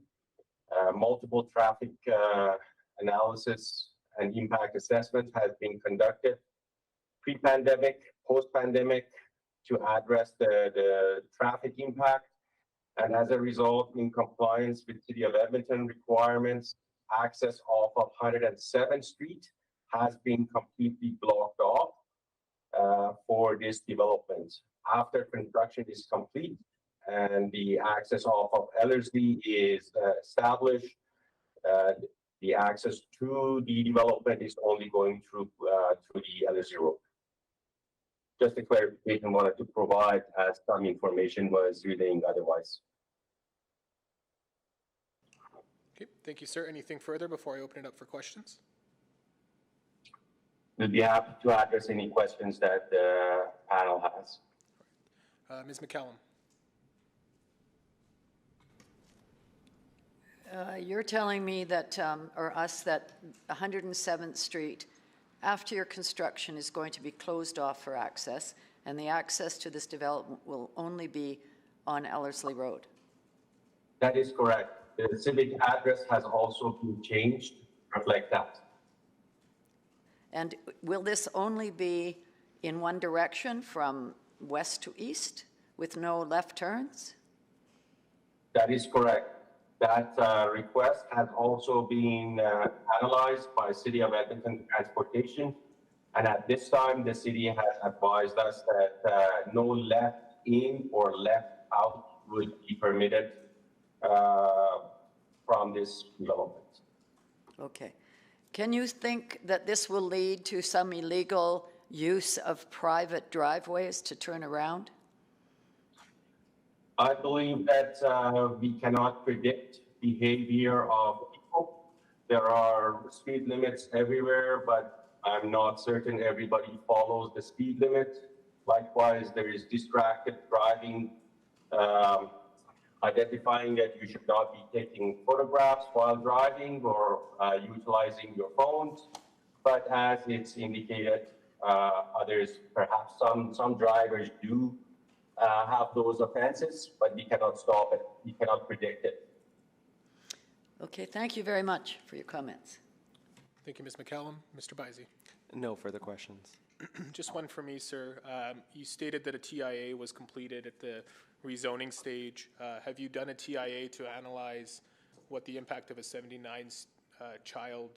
Multiple traffic analysis and impact assessment has been conducted pre-pandemic, post-pandemic, to address the traffic impact. And as a result, in compliance with City of Edmonton requirements, access off of 107th Street has been completely blocked off for this development. After construction is complete and the access off of Ellerslie is established, the access to the development is only going through the Ellerslie Road. Just a clarification I wanted to provide, as some information was relaying otherwise. Okay, thank you, sir. Anything further before I open it up for questions? We'll be happy to address any questions that the panel has. Ms. McCallum. You're telling me that, or us, that 107th Street, after your construction, is going to be closed off for access, and the access to this development will only be on Ellerslie Road. That is correct. The civic address has also been changed to reflect that. And will this only be in one direction from west to east with no left turns? That is correct. That request has also been analyzed by City of Edmonton Transportation. And at this time, the city has advised us that no left in or left out would be permitted from this development. Okay. Can you think that this will lead to some illegal use of private driveways to turn around? I believe that we cannot predict behavior of people. There are speed limits everywhere, but I'm not certain everybody follows the speed limit. Likewise, there is distracted driving, identifying that you should not be taking photographs while driving or utilizing your phones. But as it's indicated, others, perhaps some drivers do have those offenses, but we cannot stop it. We cannot predict it. Okay, thank you very much for your comments. Thank you, Ms. McCallum. Mr. Bizey. No further questions. Just one for me, sir. You stated that a TIA was completed at the rezoning stage. Have you done a TIA to analyze what the impact of a 79 child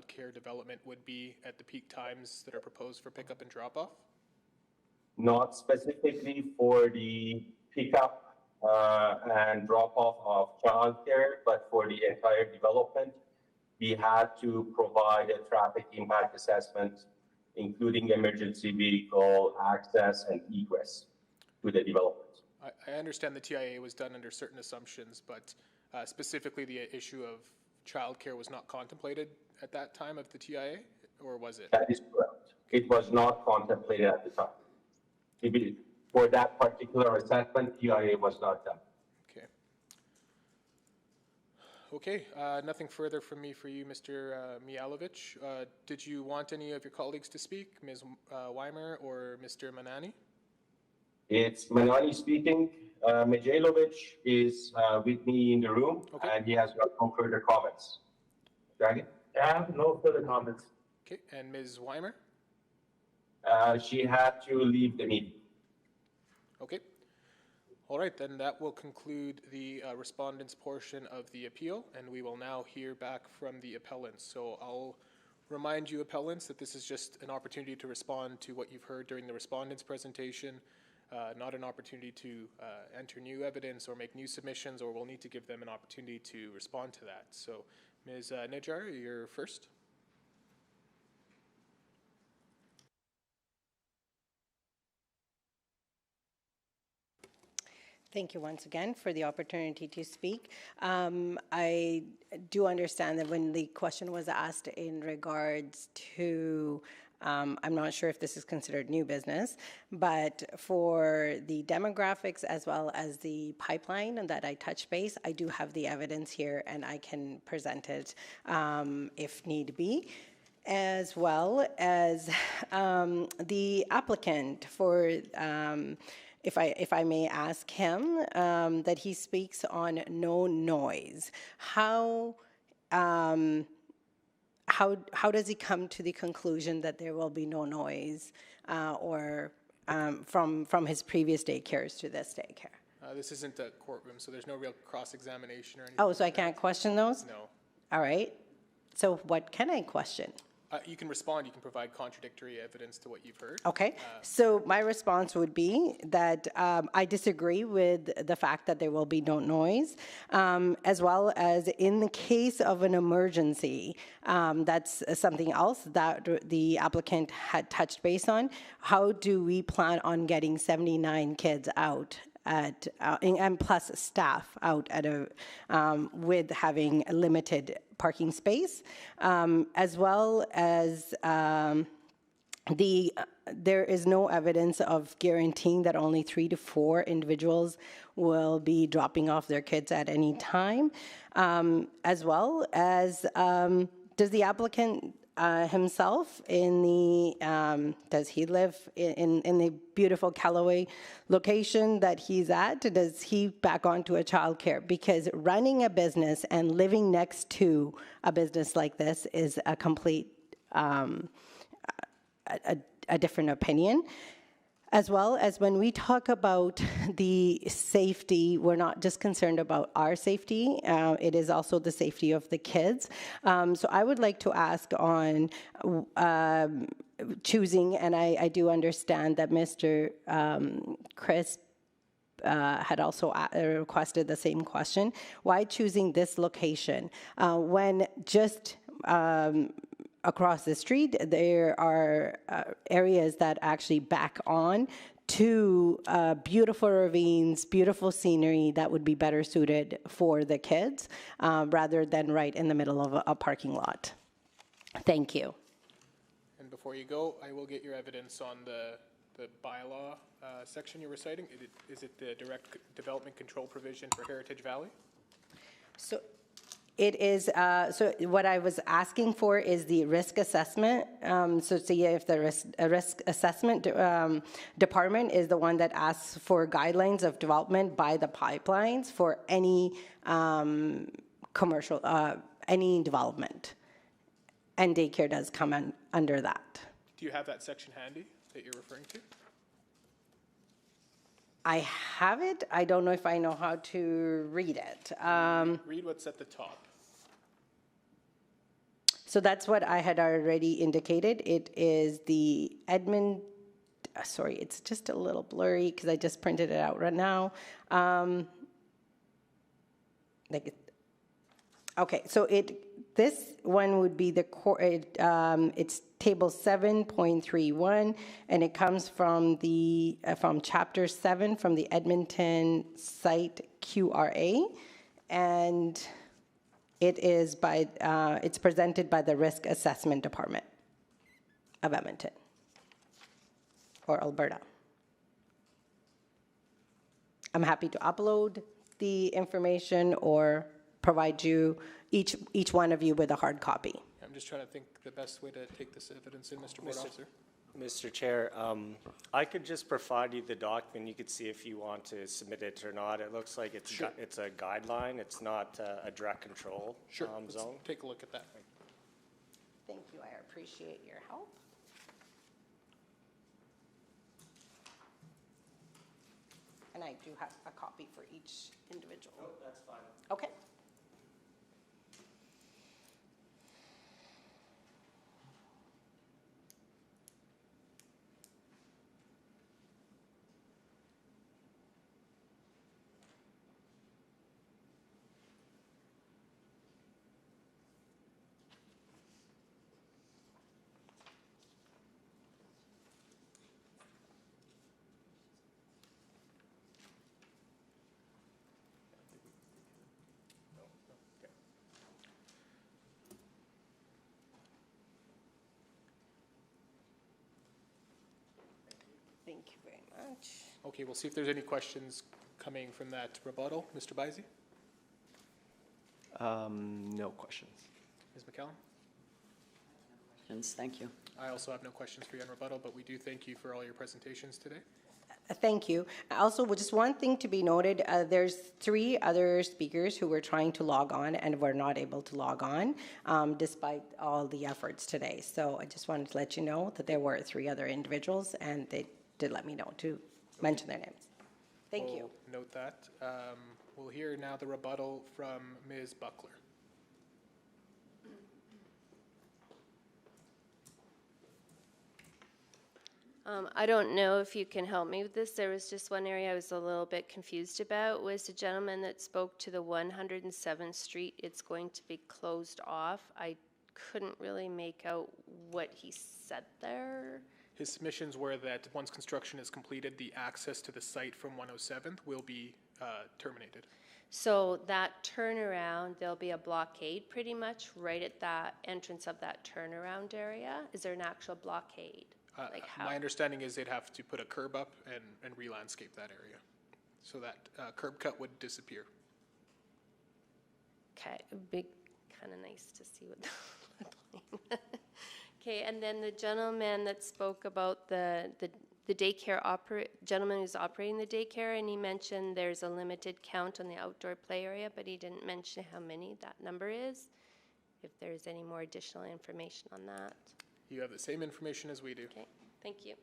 care development would be at the peak times that are proposed for pickup and drop-off? Not specifically for the pickup and drop-off of childcare, but for the entire development, we had to provide a traffic impact assessment, including emergency vehicle access and egress to the development. I understand the TIA was done under certain assumptions, but specifically the issue of childcare was not contemplated at that time of the TIA, or was it? That is correct. It was not contemplated at the time. For that particular assessment, TIA was not done. Okay. Okay, nothing further from me for you, Mr. Mijalovic. Did you want any of your colleagues to speak, Ms. Weimer or Mr. Manani? It's Manani speaking. Mijailovic is with me in the room, Okay. and he has got no further comments. Dragon? I have no further comments. Okay, and Ms. Weimer? She had to leave the meeting. Okay. All right, then that will conclude the respondents' portion of the appeal, and we will now hear back from the appellants. So I'll remind you appellants that this is just an opportunity to respond to what you've heard during the respondents' presentation, not an opportunity to enter new evidence or make new submissions, or we'll need to give them an opportunity to respond to that. So Ms. Najjar, you're first. Thank you once again for the opportunity to speak. I do understand that when the question was asked in regards to, I'm not sure if this is considered new business, but for the demographics as well as the pipeline that I touched base, I do have the evidence here and I can present it if need be, as well as the applicant for if I may ask him, that he speaks on no noise. How does he come to the conclusion that there will be no noise, or from his previous daycares to this daycare? This isn't a courtroom, so there's no real cross-examination or anything. Oh, so I can't question those? No. All right. So what can I question? You can respond. You can provide contradictory evidence to what you've heard. Okay, so my response would be that I disagree with the fact that there will be no noise, as well as in the case of an emergency, that's something else that the applicant had touched base on. How do we plan on getting 79 kids out at, and plus staff out at with having a limited parking space, as well as there is no evidence of guaranteeing that only 3 to 4 individuals will be dropping off their kids at any time, as well as does the applicant himself in the, does he live in the beautiful Callaway location that he's at? Does he back onto a childcare? Because running a business and living next to a business like this is a complete, a different opinion. As well as when we talk about the safety, we're not just concerned about our safety, it is also the safety of the kids. So I would like to ask on choosing, and I do understand that Mr. Chris had also requested the same question, why choosing this location when just across the street, there are areas that actually back on to beautiful ravines, beautiful scenery that would be better suited for the kids rather than right in the middle of a parking lot. Thank you. And before you go, I will get your evidence on the bylaw section you were citing. Is it the direct development control provision for Heritage Valley? So it is, so what I was asking for is the risk assessment. So see if the risk assessment department is the one that asks for guidelines of development by the pipelines for any commercial, any development. And daycare does come under that. Do you have that section handy that you're referring to? I have it. I don't know if I know how to read it. Read what's at the top. So that's what I had already indicated. It is the Edmonton, sorry, it's just a little blurry because I just printed it out right now. Okay, so this one would be the core, it's table 7.31, and it comes from from chapter 7 from the Edmonton site QRA, and it is it's presented by the Risk Assessment Department of Edmonton or Alberta. I'm happy to upload the information or provide you, each one of you with a hard copy. I'm just trying to think the best way to take this evidence in, Mr. Board Officer. Mr. Chair, I could just provide you the document. You could see if you want to submit it or not. It looks like it's it's a guideline. It's not a direct control Let's zone. take a look at that. Thank you, I appreciate your help. And I do have a copy for each individual. Oh, that's fine. Okay. Thank you very much. Okay, we'll see if there's any questions coming from that rebuttal. Mr. Bisey? No questions. Ms. McCallum? Thank you. I also have no questions for you on rebuttal, but we do thank you for all your presentations today. Thank you. Also, just one thing to be noted, there's 3 other speakers who were trying to log on and were not able to log on despite all the efforts today. So I just wanted to let you know that there were 3 other individuals and they did let me know to mention their names. Thank you. We'll note that. We'll hear now the rebuttal from Ms. Buckler. I don't know if you can help me with this. There was just one area I was a little bit confused about, was the gentleman that spoke to the 107th Street. It's going to be closed off. I couldn't really make out what he said there. His submissions were that once construction is completed, the access to the site from 107th will be terminated. So that turnaround, there'll be a blockade pretty much right at that entrance of that turnaround area? Is there an actual blockade? Like how? My understanding is they'd have to put a curb up and re-landscape that area. So that curb cut would disappear. Okay, it'd be kind of nice to see what that looked like. Okay, and then the gentleman that spoke about the daycare gentleman who's operating the daycare, and he mentioned there's a limited count on the outdoor play area, but he didn't mention how many that number is, if there's any more additional information on that. You have the same information as we do. Okay, thank you.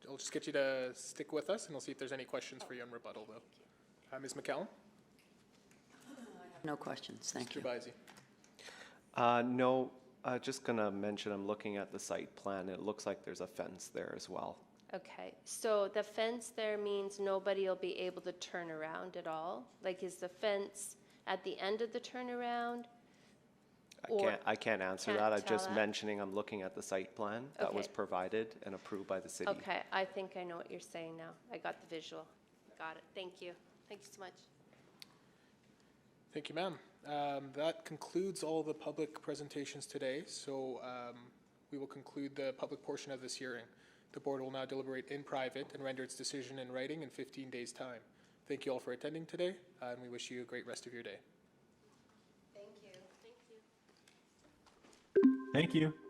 I'll just get you to stick with us, and we'll see if there's any questions for you on rebuttal, though. Ms. McCallum? No questions, thank you. Mr. Bisey? No, just going to mention I'm looking at the site plan. It looks like there's a fence there as well. Okay, so the fence there means nobody will be able to turn around at all? Like, is the fence at the end of the turnaround? I can't answer that. I'm just mentioning I'm looking at the site plan that was Okay. provided and approved by the city. Okay, I think I know what you're saying now. I got the visual. Got it. Thank you. Thank you so much. Thank you, ma'am. That concludes all the public presentations today, so we will conclude the public portion of this hearing. The board will now deliberate in private and render its decision in writing in 15 days' time. Thank you all for attending today, and we wish you a great rest of your day. Thank you. Thank you. Thank you.